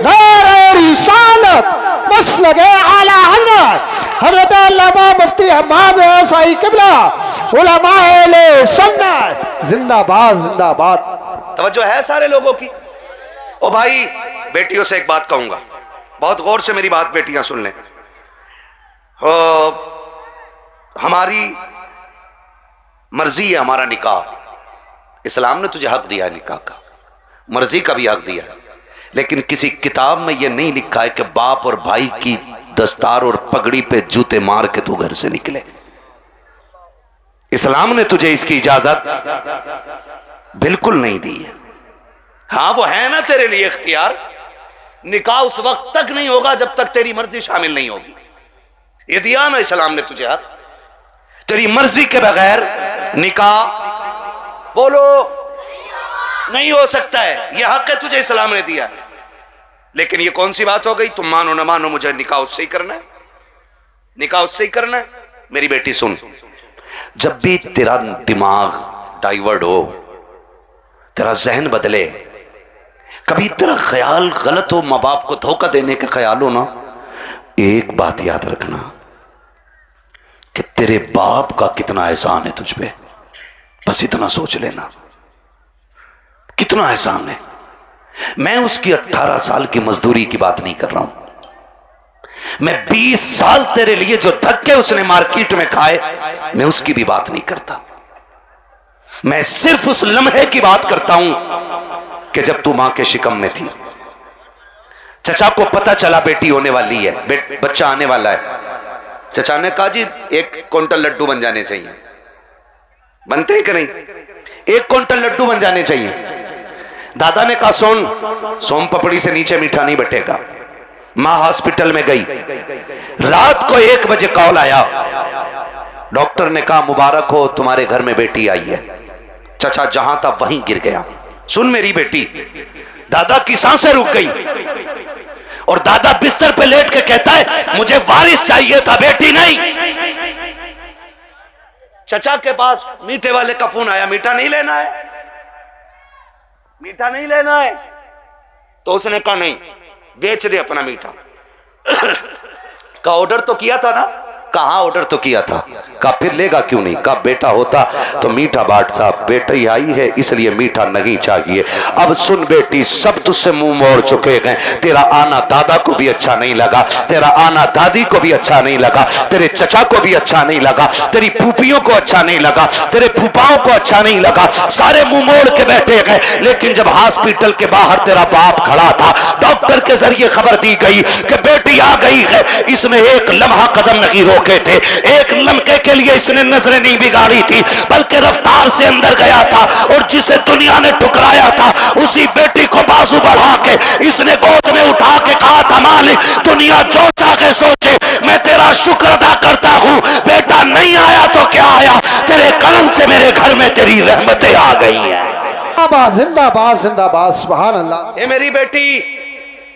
नारे रिसालत, मसलके आला हज़रत हज़रत अल्लामा मुफ्ती हम्माद साई किबला उलमाए अहले सुन्नत जिंदाबाद जिंदाबाद। तवज्जो है सारे लोगों की। ओ भाई, बेटियों से एक बात कहूंगा, बहुत गौर से मेरी बात बेटियां सुन लें। हमारी मर्जी है हमारा निकाह, इस्लाम ने तुझे हक दिया है निकाह का, मर्जी का भी हक दिया है, लेकिन किसी किताब में यह नहीं लिखा है कि बाप और भाई की दस्तार और पगड़ी पे जूते मार के तू घर से निकले। इस्लाम ने तुझे इसकी इजाजत बिल्कुल नहीं दी है। हाँ, वो है ना तेरे लिए इख्तियार, निकाह उस वक्त तक नहीं होगा जब तक तेरी मर्जी शामिल नहीं होगी। ये दिया ना इस्लाम ने तुझे हक, तेरी मर्जी के बगैर निकाह, बोलो, नहीं हो सकता है। यह हक है तुझे इस्लाम ने दिया। लेकिन ये कौन सी बात हो गई, तुम मानो ना मानो मुझे निकाह उससे ही करना है, निकाह उससे ही करना है। मेरी बेटी सुन, जब भी तेरा दिमाग डाइवर्ट हो, तेरा जहन बदले, कभी तेरा ख्याल गलत हो, माँ बाप को धोखा देने का ख्याल हो ना, एक बात याद रखना कि तेरे बाप का कितना एहसान है तुझ पे। बस इतना सोच लेना, कितना एहसान है। मैं उसकी 18 साल की मजदूरी की बात नहीं कर रहा हूं, मैं 20 साल तेरे लिए जो धक्के उसने मार्केट में खाए, मैं उसकी भी बात नहीं करता। मैं सिर्फ उस लम्हे की बात करता हूं कि जब तू मां के शिकम में थी, चचा को पता चला बेटी होने वाली है, बच्चा आने वाला है। चचा ने कहा जी 1 क्विंटल लड्डू बन जाने चाहिए। बनते हैं कि नहीं? 1 क्विंटल लड्डू बन जाने चाहिए। दादा ने कहा सोम पपड़ी से नीचे मीठा नहीं बटेगा। मां हॉस्पिटल में गई, रात को 1 बजे कॉल आया, डॉक्टर ने कहा मुबारक हो, तुम्हारे घर में बेटी आई है। चचा जहां था वहीं गिर गया। सुन मेरी बेटी, दादा की सांसें रुक गई और दादा बिस्तर पे लेट के कहता है मुझे वारिस चाहिए था, बेटी नहीं। चचा के पास मीठे वाले का फोन आया, मीठा नहीं लेना है, मीठा नहीं लेना है। तो उसने कहा नहीं, बेच दे अपना मीठा। का ऑर्डर तो किया था ना? कहा ऑर्डर तो किया था। कहा फिर लेगा क्यों नहीं? कहा बेटा होता तो मीठा बांटता, बेटी आई है इसलिए मीठा नहीं चाहिए। अब सुन बेटी, सब तुझसे मुंह मोड़ चुके हैं। तेरा आना दादा को भी अच्छा नहीं लगा, तेरा आना दादी को भी अच्छा नहीं लगा, तेरे चचा को भी अच्छा नहीं लगा, तेरी फूफियों को अच्छा नहीं लगा, तेरे फूफाओं को अच्छा नहीं लगा, सारे मुंह मोड़ के बैठे गए। लेकिन जब हॉस्पिटल के बाहर तेरा बाप खड़ा था, डॉक्टर के जरिए खबर दी गई कि बेटी आ गई है, इसमें एक लम्हा कदम नहीं रोके थे, एक लम्हे के लिए इसने नजरें नहीं बिगाड़ी थी, बल्कि रफ्तार से अंदर गया था और जिसे दुनिया ने ठुकराया था उसी बेटी को बाजू बढ़ा के इसने गोद में उठा के कहा था मालिक दुनिया जो चाहे सोचे, मैं तेरा शुक्र अदा करता हूं, बेटा नहीं आया तो क्या आया, तेरे कलम से मेरे घर में तेरी रहमतें आ गई हैं। जिंदाबाद जिंदाबाद, सुभान अल्लाह। ये मेरी बेटी,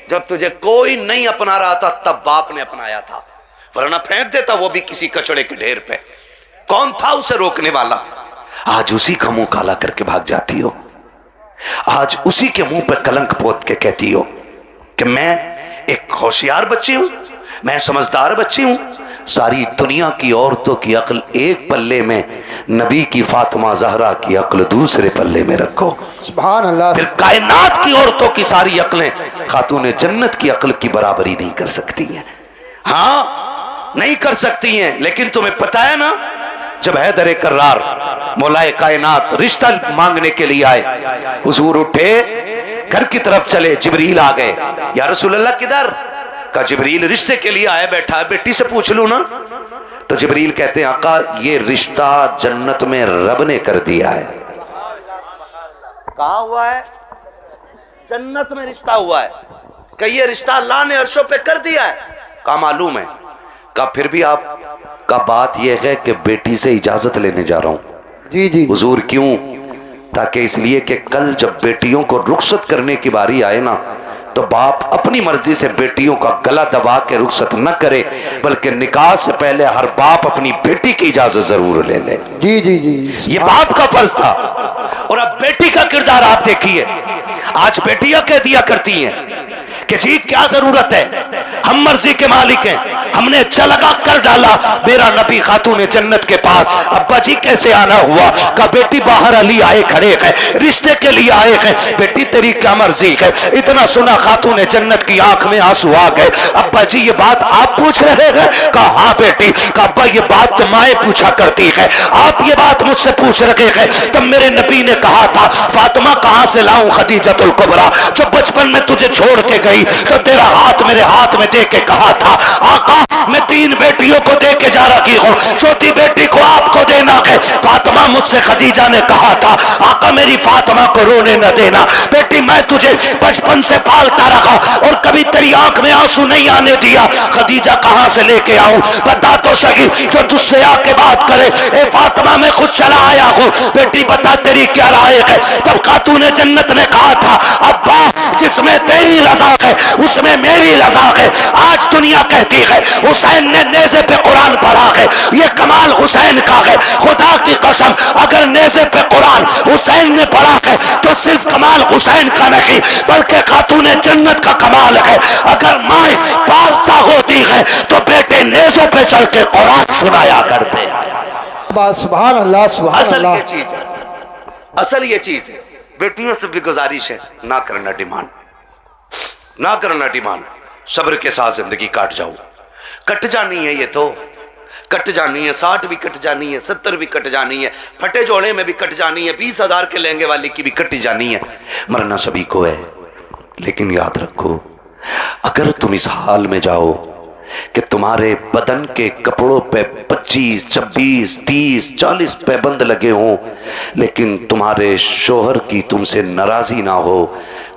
जब तुझे कोई नहीं अपना रहा था तब बाप ने अपनाया था, वरना फेंक देता वो भी किसी कचड़े के ढेर पे। कौन था उसे रोकने वाला? आज उसी का मुंह काला करके भाग जाती हो, आज उसी के मुंह पे कलंक पोत के कहती हो कि मैं एक होशियार बच्ची हूं, मैं समझदार बच्ची हूं। सारी दुनिया की औरतों की अक्ल एक पल्ले में नबी की फातिमा जहरा की अक्ल दूसरे पल्ले में रखो। सुभान अल्लाह। फिर कायनात की औरतों की सारी अक्लें खातून जन्नत की अक्ल की बराबरी नहीं कर सकती हैं। हाँ नहीं कर सकती हैं, लेकिन तुम्हें पता है ना, जब हैदर कर्रार मौलाए कायनात रिश्ता मांगने के लिए आए, हुजूर उठे घर की तरफ चले, जिब्रील आ गए। या रसूल अल्लाह किधर? का जिब्रील रिश्ते के लिए आया बैठा है, बेटी से पूछ लूं ना। तो जिब्रील कहते हैं आका ये रिश्ता जन्नत में रब ने कर दिया है। कहा हुआ है? जन्नत में रिश्ता हुआ है। कि ये रिश्ता अल्लाह ने अर्शों पे कर दिया है। का मालूम है? का फिर भी आप का बात यह है कि बेटी से इजाजत लेने जा रहा हूं। जी जी हुजूर क्यों? ताकि इसलिए कि कल जब बेटियों को रुखसत करने की बारी आए ना, तो बाप अपनी मर्जी से बेटियों का गला दबा के रुखसत न करे, बल्कि निकाह से पहले हर बाप अपनी बेटी की इजाजत जरूर ले ले। जी जी जी ये बाप का फर्ज था। और अब बेटी का किरदार आप देखिए। आज बेटियां कह दिया करती हैं कि जी क्या जरूरत है, हम मर्जी के मालिक हैं, हमने चलगा कर डाला मेरा नबी खातून जन्नत के पास, अब्बा जी कैसे आना हुआ? का बेटी बाहर अली आए खड़े हैं, रिश्ते के लिए आए हैं, बेटी तेरी क्या मर्जी है? इतना सुना खातून जन्नत की आंख में आंसू आ गए। अब्बा जी ये बात आप पूछ रहे हैं? कहा हाँ बेटी। का अब्बा ये बात तो माए पूछा करती है, आप ये बात मुझसे पूछ रहे हैं। तब मेरे नबी ने कहा था फातिमा कहां से लाऊं खदीजतुल कुबरा, जो बचपन में तुझे छोड़ के गई तो तेरा हाथ मेरे हाथ में दे के कहा था आका मैं 3 बेटियों को दे के जा रही हूं, चौथी बेटी को आपको देना है। फातिमा मुझसे खदीजा ने कहा था आका मेरी फातिमा को रोने न देना, बेटी मैं तुझे बचपन से पालता रहा और कभी तेरी आंख में आंसू नहीं आने दिया। खदीजा कहां से लेके आऊं? बता तो सही, जो तुझसे आके बात करे। ए फातिमा मैं खुद चला आया हूं, बेटी बता तेरी क्या राय है? तब खातून जन्नत ने कहा था अब्बा जिसमें तेरी रजा है उसमें मेरी रजा है। आज दुनिया कहती है हुसैन ने नेज़े पे कुरान पढ़ा है, ये कमाल हुसैन का है। खुदा की कसम अगर नेज़े पे कुरान हुसैन ने पढ़ा है तो सिर्फ कमाल हुसैन का नहीं बल्कि खातून जन्नत का कमाल है। अगर माए पारसा होती है तो बेटे नेज़ों पे चल के कुरान सुनाया करते हैं। सुभान अल्लाह सुभान असल अल्लाह। ये चीज है, असल ये चीज है। बेटियों से भी गुजारिश है ना करना डिमांड, ना करना डिमांड। सब्र के साथ जिंदगी काट जाओ, कट जानी है ये तो कट जानी है। 60 भी कट जानी है, 70 भी कट जानी है, फटे जोड़े में भी कट जानी है, 20,000 के लहंगे वाली की भी कटी जानी है। मरना सभी को है, लेकिन याद रखो अगर तुम इस हाल में जाओ कि तुम्हारे बदन के कपड़ों पे 25, 26, 30, 40 पैबंद लगे हों, लेकिन तुम्हारे शोहर की तुमसे नाराजी ना हो,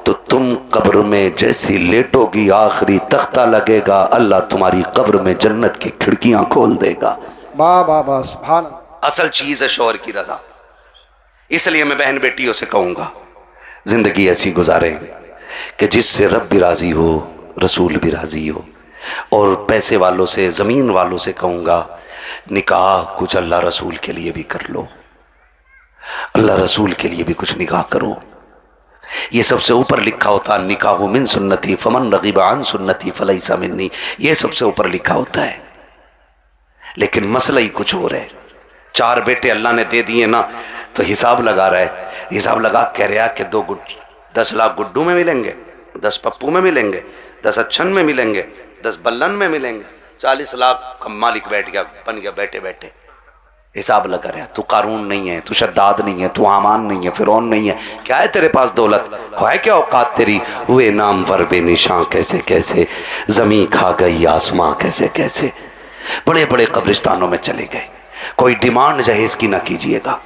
तो तुम कब्र में जैसी लेटोगी आखिरी तख्ता लगेगा, अल्लाह तुम्हारी कब्र में जन्नत की खिड़कियां खोल देगा। वाह वाह वाह सुभान। असल चीज है शोहर की रजा। इसलिए मैं बहन बेटियों से कहूंगा जिंदगी ऐसी गुजारें कि जिससे रब भी राजी हो, रसूल भी राजी हो। और पैसे वालों से, जमीन वालों से कहूंगा निकाह कुछ अल्लाह रसूल के लिए भी कर लो, अल्लाह रसूल के लिए भी कुछ निकाह करो। ये सबसे ऊपर लिखा होता है निकाह मिन सुन्नती फमन रगीबा अन सुन्नती फलैसा मिन्नी, ये सबसे ऊपर लिखा होता है। लेकिन मसला ही कुछ और है। 4 बेटे अल्लाह ने दे दिए ना, तो हिसाब लगा रहा है, हिसाब लगा कह रहा कि 10 लाख गुड्डू में मिलेंगे, 10 पप्पू में मिलेंगे, 10 अच्छन में मिलेंगे, 10 बल्लन में मिलेंगे, 40 लाख का मालिक बैठ गया, बन गया बैठे बैठे। हिसाब लगा रहा, तू कारून नहीं है, तू शद्दाद नहीं है, तू आमान नहीं है, फिरौन नहीं है, क्या है तेरे पास दौलत है, क्या औकात तेरी? हुए नाम वर बेनिशां कैसे कैसे, जमी खा गई आसमां कैसे कैसे। बड़े बड़े कब्रिस्तानों में चले गए। कोई डिमांड जहेज की ना कीजिएगा,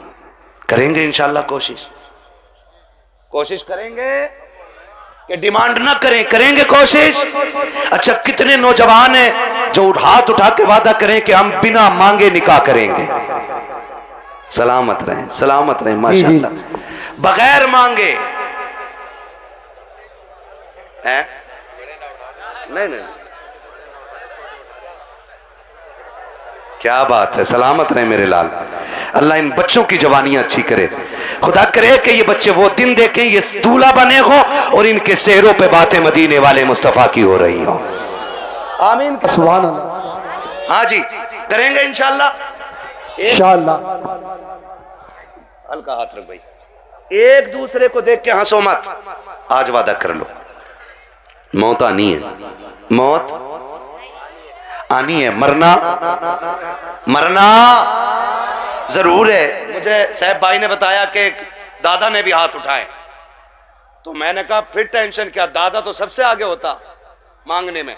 करेंगे इंशाल्लाह कोशिश करेंगे कि डिमांड ना करें, करेंगे कोशिश। अच्छा कितने नौजवान हैं जो हाथ उठा के वादा करें कि हम बिना मांगे निकाह करेंगे। सलामत रहें माशाअल्लाह, बगैर मांगे हैं? नहीं क्या बात है, सलामत रहे मेरे लाल। अल्लाह इन बच्चों की जवानियां अच्छी करे, खुदा करे कि ये बच्चे वो दिन देखें ये दूल्हा बने हो और इनके सेहरों पे बातें मदीने वाले मुस्तफा की हो रही हो। आमीन सुभान अल्लाह। हाँ जी करेंगे इंशाअल्लाह। हल्का हाथ रख भाई, एक दूसरे को देख के हंसो मत। आज वादा कर लो, मौत आनी है, मौत आनी है, मरना मरना जरूर है। मुझे साहब भाई ने बताया कि दादा ने भी हाथ उठाए, तो मैंने कहा फिर टेंशन क्या, दादा तो सबसे आगे होता मांगने में,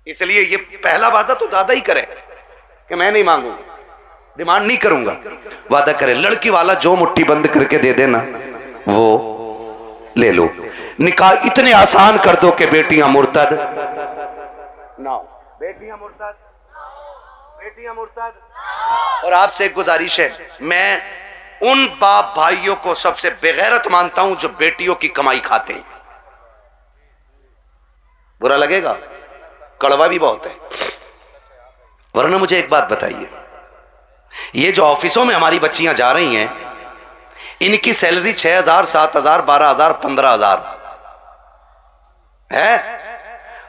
इसलिए ये पहला वादा तो दादा ही करे कि मैं नहीं मांगूंगा, डिमांड नहीं करूंगा। वादा करे, लड़की वाला जो मुट्ठी बंद करके दे देना वो ले लो। निकाह इतने आसान कर दो कि बेटियां मुर्तद ना हो, बेटियां मुर्तद, बेटियां मुर्तद। और आपसे एक गुजारिश है, मैं उन बाप भाइयों को सबसे बेगैरत मानता हूं जो बेटियों की कमाई खाते हैं। बुरा लगेगा, कड़वा भी बहुत है। वरना मुझे एक बात बताइए, ये जो ऑफिसों में हमारी बच्चियां जा रही हैं, इनकी सैलरी 6,000, 7,000, 12,000, 15,000 है,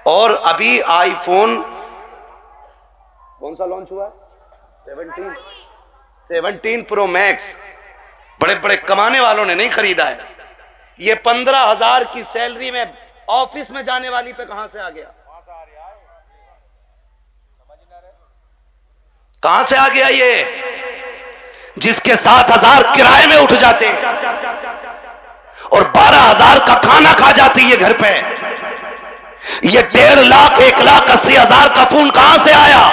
और अभी आईफोन कौन सा लॉन्च हुआ है, 17 प्रो मैक्स, बड़े बड़े कमाने वालों ने नहीं खरीदा है। ये 15,000 की सैलरी में ऑफिस में जाने वाली पे कहां से आ गया, कहां से आ गया ये, जिसके 7,000 किराए में उठ जाते और 12,000 का खाना खा जाती है घर पे। ये 1.5 लाख 1,80,000 का फोन कहां से आया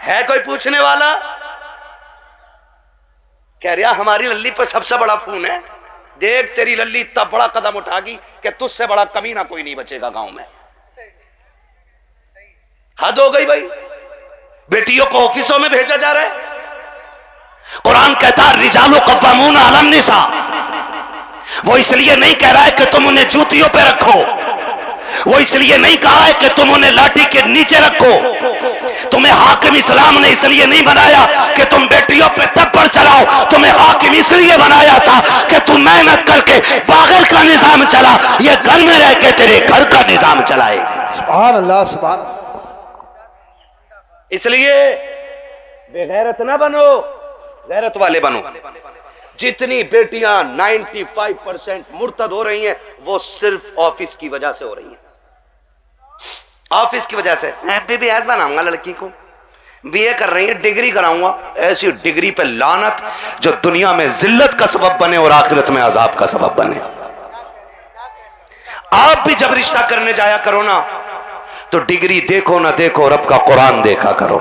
है? कोई पूछने वाला? कह रहा हमारी लल्ली पर सबसे बड़ा फोन है, देख तेरी लल्ली इतना बड़ा कदम उठागी कि तुझसे बड़ा कमीना कोई नहीं बचेगा गांव में। हद हो गई भाई, बेटियों को ऑफिसों में भेजा जा रहा है। कुरान कहता है रिजालु कव्वामून अलन निसा, वो इसलिए नहीं कह रहा है कि तुम उन्हें जूतियों पे रखो, वो इसलिए नहीं कहा है कि तुम उन्हें लाठी के नीचे रखो, तुम्हें हाकिम इस्लाम ने इसलिए नहीं बनाया कि तुम बेटियों पे थप्पड़ चलाओ, तुम्हें हाकिम इसलिए बनाया था कि तुम मेहनत करके बागर का निजाम चला, ये घर में रह के तेरे घर का निजाम चलाए। सुभान अल्लाह, सुभान अल्लाह। इसलिए बेगैरत ना बनो, गैरत वाले बनो। जितनी बेटियां 95% मुर्तद हो रही हैं, वो सिर्फ ऑफिस की वजह से हो रही हैं, ऑफिस की वजह से। बीबी ऐसा बनाऊंगा लड़की को, बीए कर रही है, डिग्री कराऊंगा, ऐसी डिग्री पे लानत जो दुनिया में जिल्लत का सबब बने और आखिरत में अजाब का सबब बने। आप भी जब रिश्ता करने जाया करो ना, तो डिग्री देखो ना देखो, रब का कुरान देखा करो।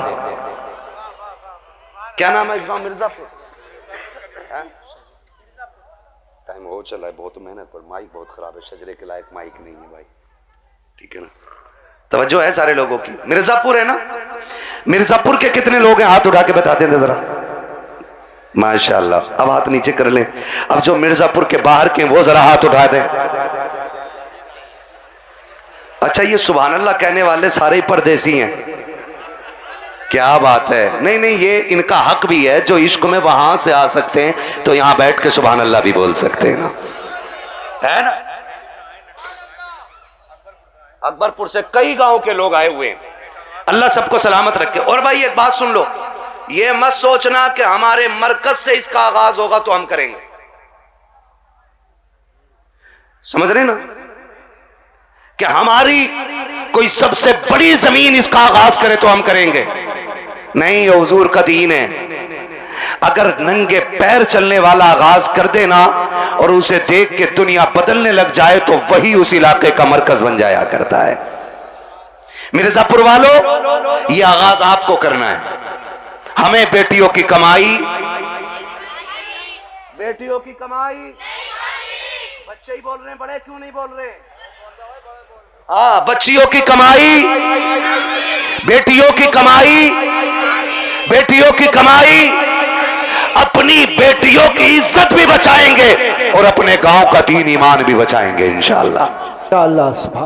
क्या नाम है इस गांव? मिर्जापुर। टाइम हो चला है, बहुत मेहनत पर माइक बहुत खराब है, शजरे के लायक माइक नहीं है भाई, ठीक है ना? तवज्जो है सारे लोगों की। मिर्जापुर है ना? मिर्जापुर के कितने लोग हैं, हाथ उठा के बताते थे जरा। माशाल्लाह, अब हाथ नीचे कर लें। अब जो मिर्जापुर के बाहर के वो जरा हाथ उठा दें। अच्छा, ये सुभान अल्लाह कहने वाले सारे ही परदेसी हैं, क्या बात है। नहीं नहीं, ये इनका हक भी है, जो इश्क में वहां से आ सकते हैं तो यहां बैठ के सुभान अल्लाह भी बोल सकते हैं ना, है ना? अकबरपुर से कई गांव के लोग आए हुए हैं, अल्लाह सबको सलामत रखे। और भाई एक बात सुन लो, ये मत सोचना कि हमारे मरकज से इसका आगाज होगा तो हम करेंगे, समझ रहे ना, कि हमारी कोई सबसे बड़ी जमीन इसका आगाज करे तो हम करेंगे। नहीं, ये हुजूर का दीन है। अगर नंगे पैर चलने वाला आगाज कर देना और उसे देख के दुनिया बदलने लग जाए तो वही उस इलाके का मरकज बन जाया करता है। मिर्जापुर वालों, ये आगाज आपको करना है। हमें बेटियों की कमाई, बेटियों की कमाई, बच्चे ही बोल रहे हैं, बड़े क्यों नहीं बोल रहे? हाँ, बच्चियों की कमाई, बेटियों की कमाई, बेटियों की कमाई, अपनी बेटियों की इज्जत भी बचाएंगे और अपने गांव का दीन ईमान भी बचाएंगे इंशाअल्लाह।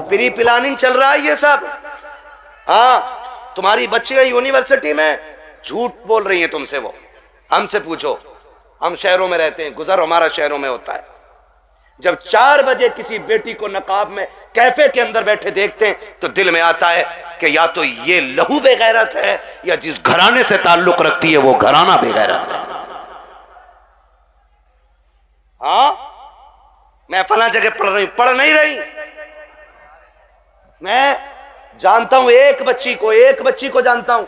प्री प्लानिंग चल रहा है ये सब। हाँ, तुम्हारी बच्चियां यूनिवर्सिटी में झूठ बोल रही हैं तुमसे, वो हमसे पूछो, हम शहरों में रहते हैं, गुजर हमारा शहरों में होता है। जब 4 बजे किसी बेटी को नकाब में कैफे के अंदर बैठे देखते हैं तो दिल में आता है कि या तो ये लहू बेगैरत है या जिस घराने से ताल्लुक रखती है वो घराना बेगैरत है। हाँ, मैं फला जगह पढ़ रही हूं, पढ़ नहीं रही। मैं जानता हूं एक बच्ची को जानता हूं,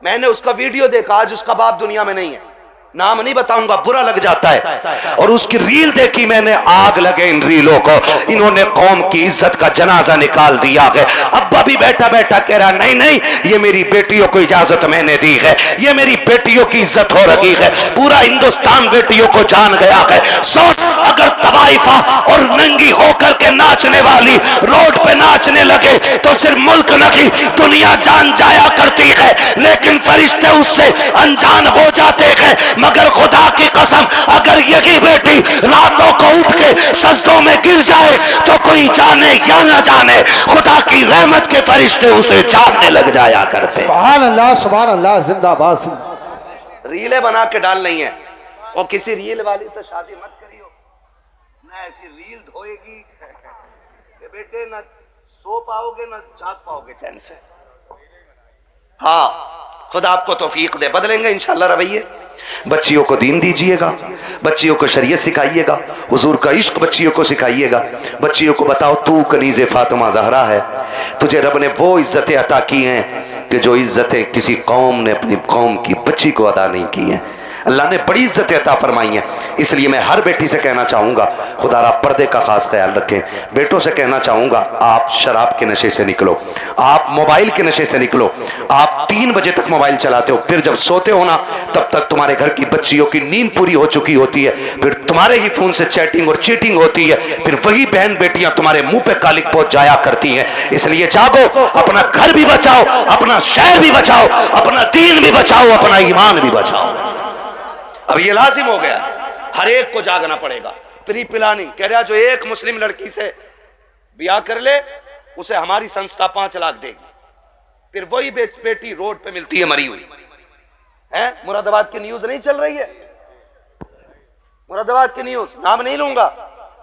मैंने उसका वीडियो देखा, आज उसका बाप दुनिया में नहीं है, नाम नहीं बताऊंगा, बुरा लग जाता है। और उसकी रील देखी मैंने, आग लगे इन रीलों को, इन्होंने कौम की इज्जत का जनाजा निकाल दिया है। अब्बा भी बैठा बैठा कह रहा नहीं नहीं, ये मेरी बेटियों को इजाजत मैंने दी है, ये मेरी बेटियों की इज्जत हो रही है, पूरा हिंदुस्तान बेटियों को जान गया है। सोच, अगर तवाइफा और नंगी होकर के नाचने वाली रोड पे नाचने लगे तो सिर्फ मुल्क नहीं दुनिया जान जाया करती है, लेकिन फरिश्ते उससे अनजान हो जाते हैं। मगर खुदा की कसम, अगर यही बेटी रातों को उठ के सजदों में गिर जाए तो कोई जाने या ना जाने, खुदा की रहमत के फरिश्ते उसे जानने लग जाया करते। सुभान अल्लाह, जिंदाबाद। रीलें बना के डाल नहीं है, और किसी रील वाली से शादी मत करियो, ना ऐसी रील धोएगी कि बेटे ना सो पाओगे ना जाग पाओगे चैन से। हाँ, खुदा आपको तौफीक दे, बदलेंगे इंशाल्लाह रवैये। बच्चियों को दीन दीजिएगा, बच्चियों को शरीयत सिखाइएगा, हुजूर का इश्क बच्चियों को सिखाइएगा। बच्चियों को बताओ तू कनीज़े फातिमा ज़हरा है, तुझे रब ने वो इज्जतें अता की हैं कि जो इज्जतें किसी कौम ने अपनी कौम की बच्ची को अदा नहीं की हैं। अल्लाह ने बड़ी इज्जत अता फरमाई है। इसलिए मैं हर बेटी से कहना चाहूँगा, खुदारा पर्दे का खास ख्याल रखें। बेटों से कहना चाहूँगा, आप शराब के नशे से निकलो, आप मोबाइल के नशे से निकलो। आप 3 बजे तक मोबाइल चलाते हो, फिर जब सोते हो ना तब तक तुम्हारे घर की बच्चियों की नींद पूरी हो चुकी होती है, फिर तुम्हारे ही फोन से चैटिंग और चीटिंग होती है, फिर वही बहन बेटियां तुम्हारे मुंह पे कालिक पहुंच जाया करती हैं। इसलिए जागो, अपना घर भी बचाओ, अपना शहर भी बचाओ, अपना दीन भी बचाओ, अपना ईमान भी बचाओ। अब ये लाजिम हो गया, हर एक को जागना पड़ेगा। प्री प्लानिंग कह रहा, जो एक मुस्लिम लड़की से ब्याह कर ले उसे हमारी संस्था 5 लाख देगी, फिर वही बेटी रोड पे मिलती है मरी हुई है। मुरादाबाद की न्यूज नहीं चल रही है, मुरादाबाद की न्यूज, नाम नहीं लूंगा,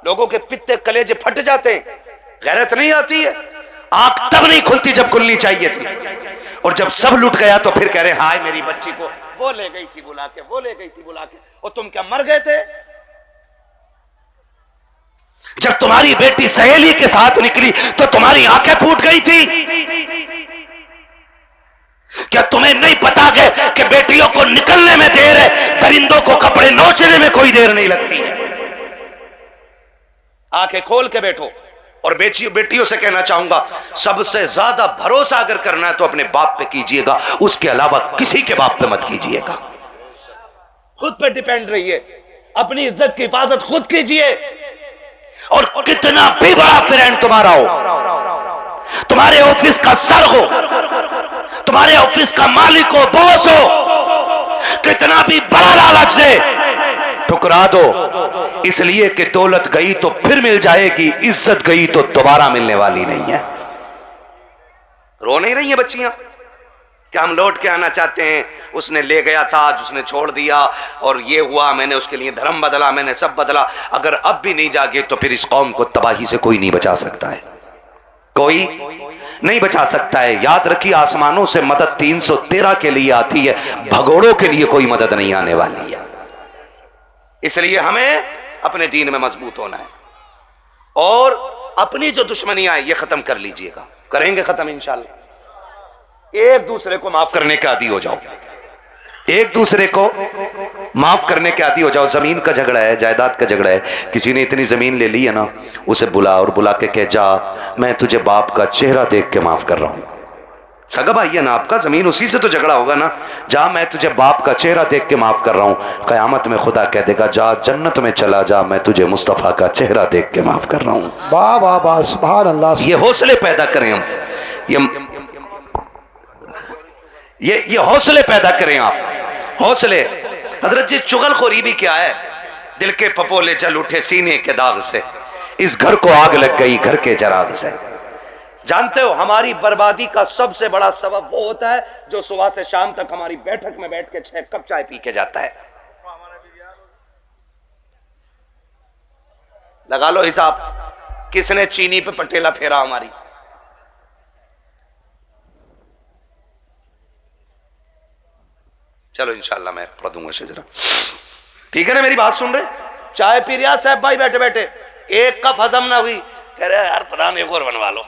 लोगों के पित्ते कलेजे फट जाते हैं, गैरत नहीं आती है। आंख तब नहीं खुलती जब खुलनी चाहिए थी, और जब सब लुट गया तो फिर कह रहे हाय मेरी बच्ची को वो ले गई थी बुला के, वो ले गई थी बुला के, और तुम क्या मर गए थे? जब तुम्हारी बेटी सहेली के साथ निकली तो तुम्हारी आंखें फूट गई थी। क्या तुम्हें नहीं पता कि बेटियों को निकलने में देर है, परिंदों को कपड़े नोचने में कोई देर नहीं लगती है? आंखें खोल के बैठो। और बेटियों से कहना चाहूंगा, सबसे ज्यादा भरोसा अगर करना है तो अपने बाप पे कीजिएगा, उसके अलावा किसी के बाप पे मत कीजिएगा। खुद पे डिपेंड रहिए, अपनी इज्जत की हिफाजत खुद कीजिए। और कितना भी बड़ा फ्रेंड तुम्हारा हो, तुम्हारे ऑफिस का सर हो, तुम्हारे ऑफिस का मालिक हो, बॉस हो, कितना भी बड़ा लालच दे, ठुकरा दो। इसलिए कि दौलत गई तो फिर मिल जाएगी, इज्जत गई तो दोबारा मिलने वाली नहीं है। रो नहीं रही हैं बच्चियां कि हम लौट के आना चाहते हैं, उसने ले गया था, आज उसने छोड़ दिया, और ये हुआ, मैंने उसके लिए धर्म बदला, मैंने सब बदला। अगर अब भी नहीं जागे तो फिर इस कौम को तबाही से कोई नहीं बचा सकता है, कोई नहीं बचा सकता है। याद रखिए, आसमानों से मदद 313 के लिए आती है, भगोड़ों के लिए कोई मदद नहीं आने वाली है। इसलिए हमें अपने दीन में मजबूत होना है, और अपनी जो दुश्मनियां हैं ये खत्म कर लीजिएगा, करेंगे खत्म इंशाल्लाह। एक दूसरे को माफ करने के आदी हो जाओ, एक दूसरे को माफ करने के आदी हो जाओ। जमीन का झगड़ा है, जायदाद का झगड़ा है, किसी ने इतनी जमीन ले ली है ना, उसे बुला और बुला के कह, जा मैं तुझे बाप का चेहरा देख के माफ कर रहा हूं। सगा भाई है ना आपका, जमीन उसी से तो झगड़ा होगा ना, जा मैं तुझे बाप का चेहरा देख के माफ कर रहा हूं। कयामत में खुदा कह देगा, जा जन्नत में चला जा, मैं तुझे मुस्तफा का चेहरा देख के माफ कर रहा हूं। वाह वाह वाह, सुभान अल्लाह। ये हौसले पैदा करें हम, ये हौसले पैदा करें आप, हौसले। हजरत जी, चुगलखोरी भी क्या है? दिल के पपोले जल उठे सीने के दाग से, इस घर को आग लग गई घर के जराग से। जानते हो, हमारी बर्बादी का सबसे बड़ा सबब वो होता है जो सुबह से शाम तक हमारी बैठक में बैठ के 6 कप चाय पी के जाता है। लगा लो हिसाब, किसने चीनी पे पटेला फेरा हमारी। चलो इंशाल्लाह मैं पढ़ दूंगा शजरा, ठीक है ना? मेरी बात सुन रहे? चाय पी रहा साहब भाई बैठे बैठे, एक कप हजम ना हुई, कह रहे यार प्रधान एक और बनवा लो।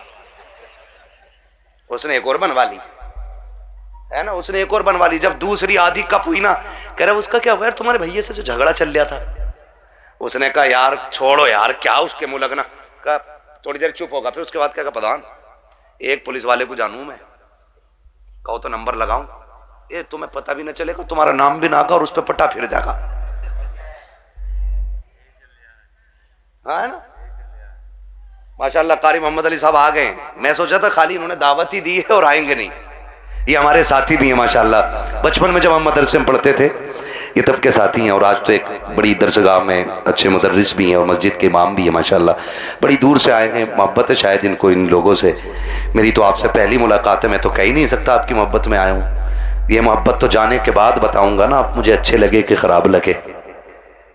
उसने एक और बनवा ली, है ना, उसने एक और बनवा ली। जब दूसरी आधी कप हुई ना, कह रहा उसका क्या हुआ यार, तुम्हारे भैया से जो झगड़ा चल रहा था। उसने कहा यार छोड़ो यार, क्या उसके मुंह लगना। कहा थोड़ी देर चुप होगा, फिर उसके बाद क्या कहा, प्रधान एक पुलिस वाले को जानू मैं, कहो तो नंबर लगाऊं, ये तुम्हें पता भी ना चलेगा, तुम्हारा नाम भी ना का और उस पर पट्टा फिर जाएगा। हाँ है ना, माशाल्लाह कारी मोहम्मद अली साहब आ गए। मैं सोचा था खाली इन्होंने दावत ही दी है और आएंगे नहीं, ये हमारे साथी भी हैं माशाल्लाह। बचपन में जब हम मदरसे में पढ़ते थे ये तब के साथी हैं, और आज तो एक बड़ी दरसगाह में अच्छे मुदर्रिस भी हैं और मस्जिद के इमाम भी हैं माशाल्लाह। बड़ी दूर से आए हैं, मोहब्बत है शायद इनको इन लोगों से। मेरी तो आपसे पहली मुलाकात है, मैं तो कह ही नहीं सकता आपकी मोहब्बत में आया हूँ। ये मोहब्बत तो जाने के बाद बताऊँगा ना, आप मुझे अच्छे लगे कि ख़राब लगे।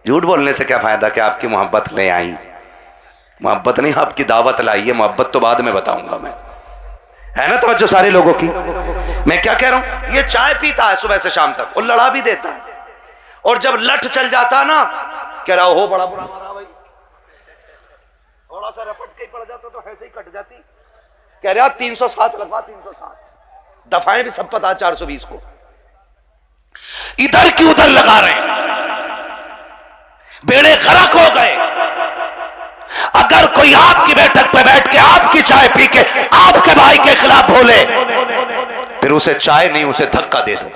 झूठ बोलने से क्या फ़ायदा कि आपकी मोहब्बत ले आई, मोहब्बत नहीं आपकी दावत लाई है, मोहब्बत तो बाद में बताऊँगा मैं, है ना तवज्जो सारे लोगों की। मैं क्या कह रहा हूँ, ये चाय पीता है सुबह से शाम तक और लड़ा भी देता है, और जब लठ चल जाता ना, कह रहा हो बड़ा बुरा मारा भाई, थोड़ा सा रपट के पड़ जाता तो ऐसे ही कट जाती। कह रहा 307 लगवा, 307 दफाएं भी सब पता 420 को, इधर की उधर लगा रहे हैं, बेड़े गर्क हो गए। अगर कोई आपकी बैठक पे बैठ के आपकी चाय पी के आपके भाई के खिलाफ बोले, फिर उसे चाय नहीं उसे धक्का दे दो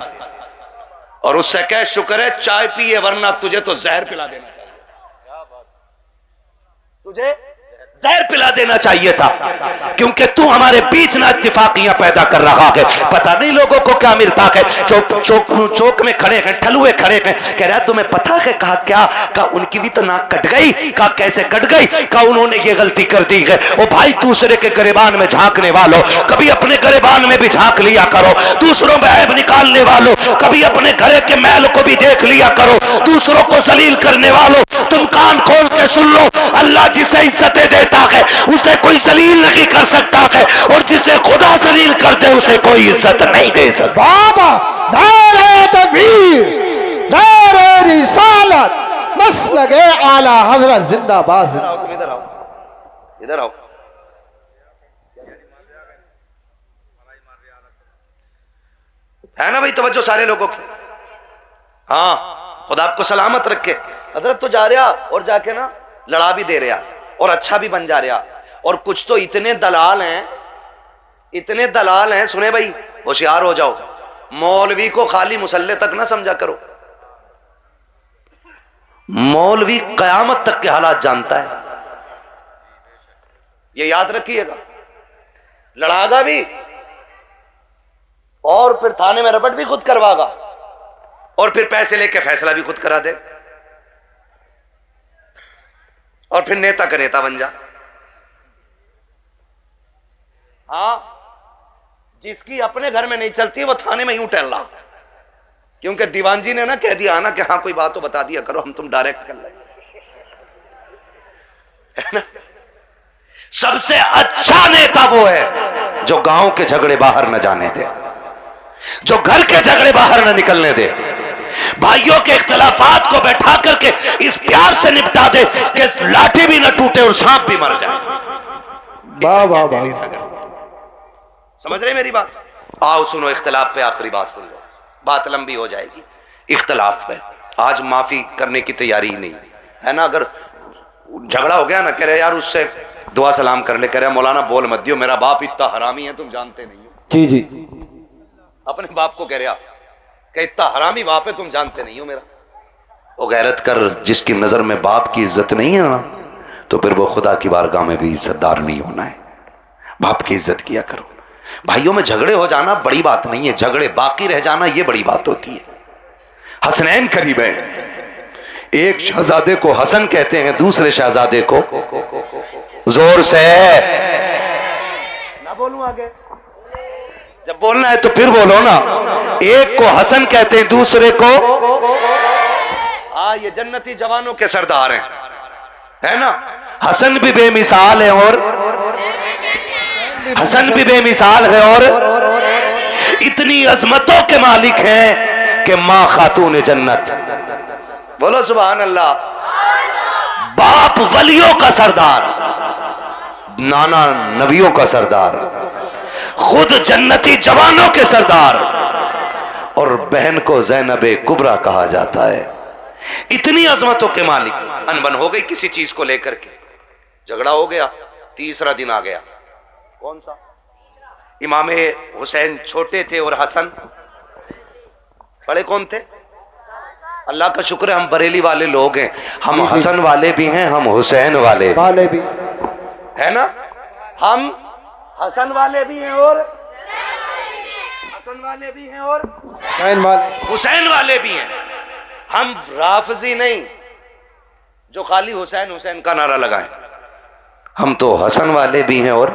और उससे कह शुक्र है चाय पी है, वरना तुझे तो जहर पिला देना चाहिए, तुझे जहर पिला देना चाहिए था, क्योंकि तू हमारे बीच ना इत्तेफाकियां पैदा कर रहा है। पता नहीं लोगों को क्या मिलता है, चौक में खड़े हैं, ठलुए खड़े हैं, कह रहा तुम्हें पता है, कहा क्या, कहा उनकी भी तो नाक कट गई, कहा कैसे कट गई, कहा उन्होंने ये गलती कर दी है। ओ भाई दूसरे के गिरेबान में झांकने वालों, कभी अपने गिरेबान में भी झांक लिया करो, दूसरों में ऐब निकालने वालों कभी अपने घरे के मैल को भी देख लिया करो, दूसरों को जलील करने वालों तुम कान खोल के सुन लो, अल्लाह जिसे इज्जतें देता है उसे कोई जलील नहीं कर सकता है, और जिसे खुदा जलील कर दे उसे कोई इज्जत नहीं दे सकता। बाबा नारे तकबीर, नारे रिसालत, मसलके आला हजरत जिंदाबाद। तुम इधर आओ, इधर आओ। है ना भाई तवज्जो सारे लोगों की। हाँ खुदा आपको सलामत रखे। हजरत तो जा रहा और जाके ना लड़ा भी दे रहा और अच्छा भी बन जा रहा, और कुछ तो इतने दलाल हैं, इतने दलाल हैं, सुने भाई होशियार हो जाओ, मौलवी को खाली मुसल्ले तक ना समझा करो, मौलवी कयामत तक के हालात जानता है, ये याद रखिएगा। लड़ागा भी और फिर थाने में रपट भी खुद करवागा, और फिर पैसे लेके फैसला भी खुद करा दे, और फिर नेता का नेता बन जा। हाँ जिसकी अपने घर में नहीं चलती वो थाने में यूं टहल रहा, क्योंकि दीवान जी ने ना कह दिया ना कि हाँ कोई बात तो बता दिया करो, हम तुम डायरेक्ट कर लेंगे। सबसे अच्छा नेता वो है जो गांव के झगड़े बाहर न जाने दे, जो घर के झगड़े बाहर न निकलने दे, भाइयों के इख्तिलाफात को बैठा करके इस प्यार से निपटा दे कि लाठी भी न टूटे और सांप भी मर जाए। वाह वाह वाह, समझ रहे मेरी बात? आओ सुनो, इख्तिलाफ पे आखिरी बात सुन लो, बात लंबी हो जाएगी। इख्तिलाफ पे आज माफी करने की तैयारी ही नहीं है ना। अगर झगड़ा हो गया ना, कह रहे यार उससे दुआ सलाम कर ले, कह रहे मौलाना बोल मत दियो, मेरा बाप इतना हरामी है तुम जानते नहीं हो। जी जी, अपने बाप को कह रहा कि इतना हरामी बाप है तुम जानते नहीं हो मेरा। वो गैरत कर, जिसकी नजर में बाप की इज्जत नहीं है ना, तो फिर वो खुदा की बारगाह में भी इज्जतदार नहीं होना है। बाप की इज्जत किया करो। भाइयों में झगड़े हो जाना बड़ी बात नहीं है, झगड़े बाकी रह जाना ये बड़ी बात होती है। हसनैन करीब है, एक शहजादे को हसन कहते हैं, दूसरे शहजादे को जोर से ना बोलूं आगे, जब बोलना है तो फिर बोलो ना। एक को हसन कहते हैं, दूसरे को ये जन्नती जवानों के सरदार हैं, है ना। हसन भी बेमिसाल है और हसन भी बेमिसाल है और इतनी अजमतों के मालिक हैं कि मां खातून जन्नत। बोलो सुभान अल्लाह। बाप वलियों का सरदार, नाना नबियों का सरदार, खुद जन्नती जवानों के सरदार, और बहन को ज़ैनबे कुबरा कहा जाता है। इतनी अजमतों के मालिक। अनबन हो गई किसी चीज को लेकर के, झगड़ा हो गया, तीसरा दिन आ गया। कौन सा? इमाम हुसैन छोटे थे और हसन बड़े। कौन थे? अल्लाह का शुक्र है हम बरेली वाले लोग हैं, हम हसन वाले भी हैं, हम हुसैन वाले भी है ना। हम हसन वाले भी हैं और हसन वाले भी हैं और हुसैन वाले भी हैं। हम राफजी नहीं जो खाली हुसैन हुसैन का नारा लगाएं। हम तो हसन वाले भी हैं और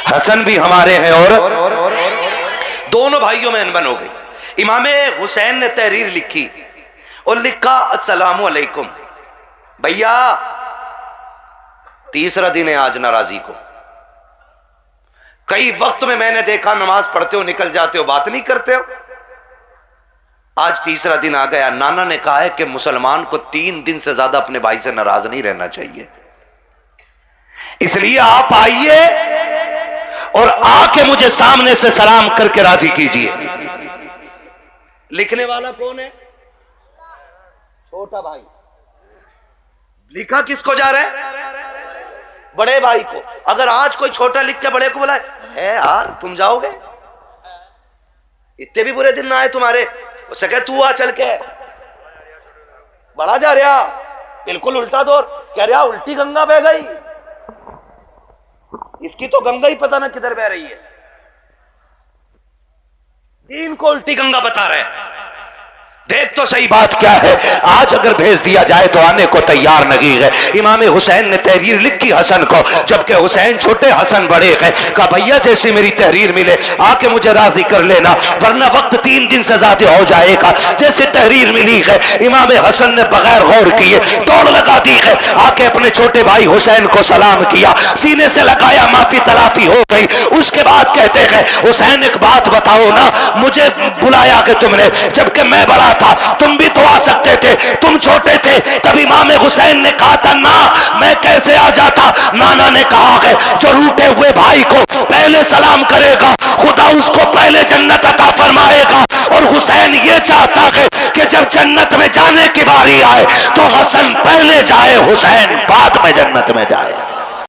हसन भी हमारे हैं, और दोनों भाइयों में अनबन हो गई। इमाम हुसैन ने तहरीर लिखी और लिखा अस्सलामु अलैकुम भैया, तीसरा दिन है आज नाराजी को। कई वक्त में मैंने देखा नमाज पढ़ते हो निकल जाते हो, बात नहीं करते हो। आज तीसरा दिन आ गया। नाना ने कहा है कि मुसलमान को 3 दिन से ज्यादा अपने भाई से नाराज नहीं रहना चाहिए, इसलिए आप आइए और आके मुझे सामने से सलाम करके राजी कीजिए। लिखने वाला कौन है? छोटा भाई। लिखा किसको जा रहा है? बड़े भाई को। अगर आज कोई छोटा लिख के बड़े को बोला है यार तुम जाओगे, इतने भी बुरे दिन ना आए तुम्हारे, उससे कह तू आ चल के, बड़ा जा रहा बिल्कुल उल्टा दौर, कह रहा उल्टी गंगा बह गई, इसकी तो गंगा ही पता ना किधर बह रही है। दीन को उल्टी गंगा बता रहे हैं। देख तो सही बात क्या है। आज अगर भेज दिया जाए तो आने को तैयार नहीं है। इमाम हुसैन ने तहरीर लिखी हसन को, जबकि हुसैन छोटे हसन बड़े हैं। कहा भैया जैसे मेरी तहरीर मिले आके मुझे राजी कर लेना, वरना वक्त 3 दिन से ज्यादा हो जाएगा। जैसे तहरीर मिली है इमाम हसन ने बगैर गौर किए दौड़ लगा दी है, आके अपने छोटे भाई हुसैन को सलाम किया, सीने से लगाया, माफी तलाफी हो गई। उसके बाद कहते हैं हुसैन एक बात बताओ ना, मुझे बुलाया कि तुमने, जबकि मैं बड़ा था, तुम भी तो आ सकते थे, तुम छोटे थे। तब इमाम हुसैन ने कहा था ना मैं कैसे आ जाता। नाना ने कहा है जो रूठे हुए भाई को पहले सलाम करेगा खुदा उसको पहले जन्नत अता फरमाएगा। और हुसैन ये चाहता है कि जब जन्नत में जाने की बारी आए तो हसन पहले जाए, हुसैन बाद में जन्नत में जाए।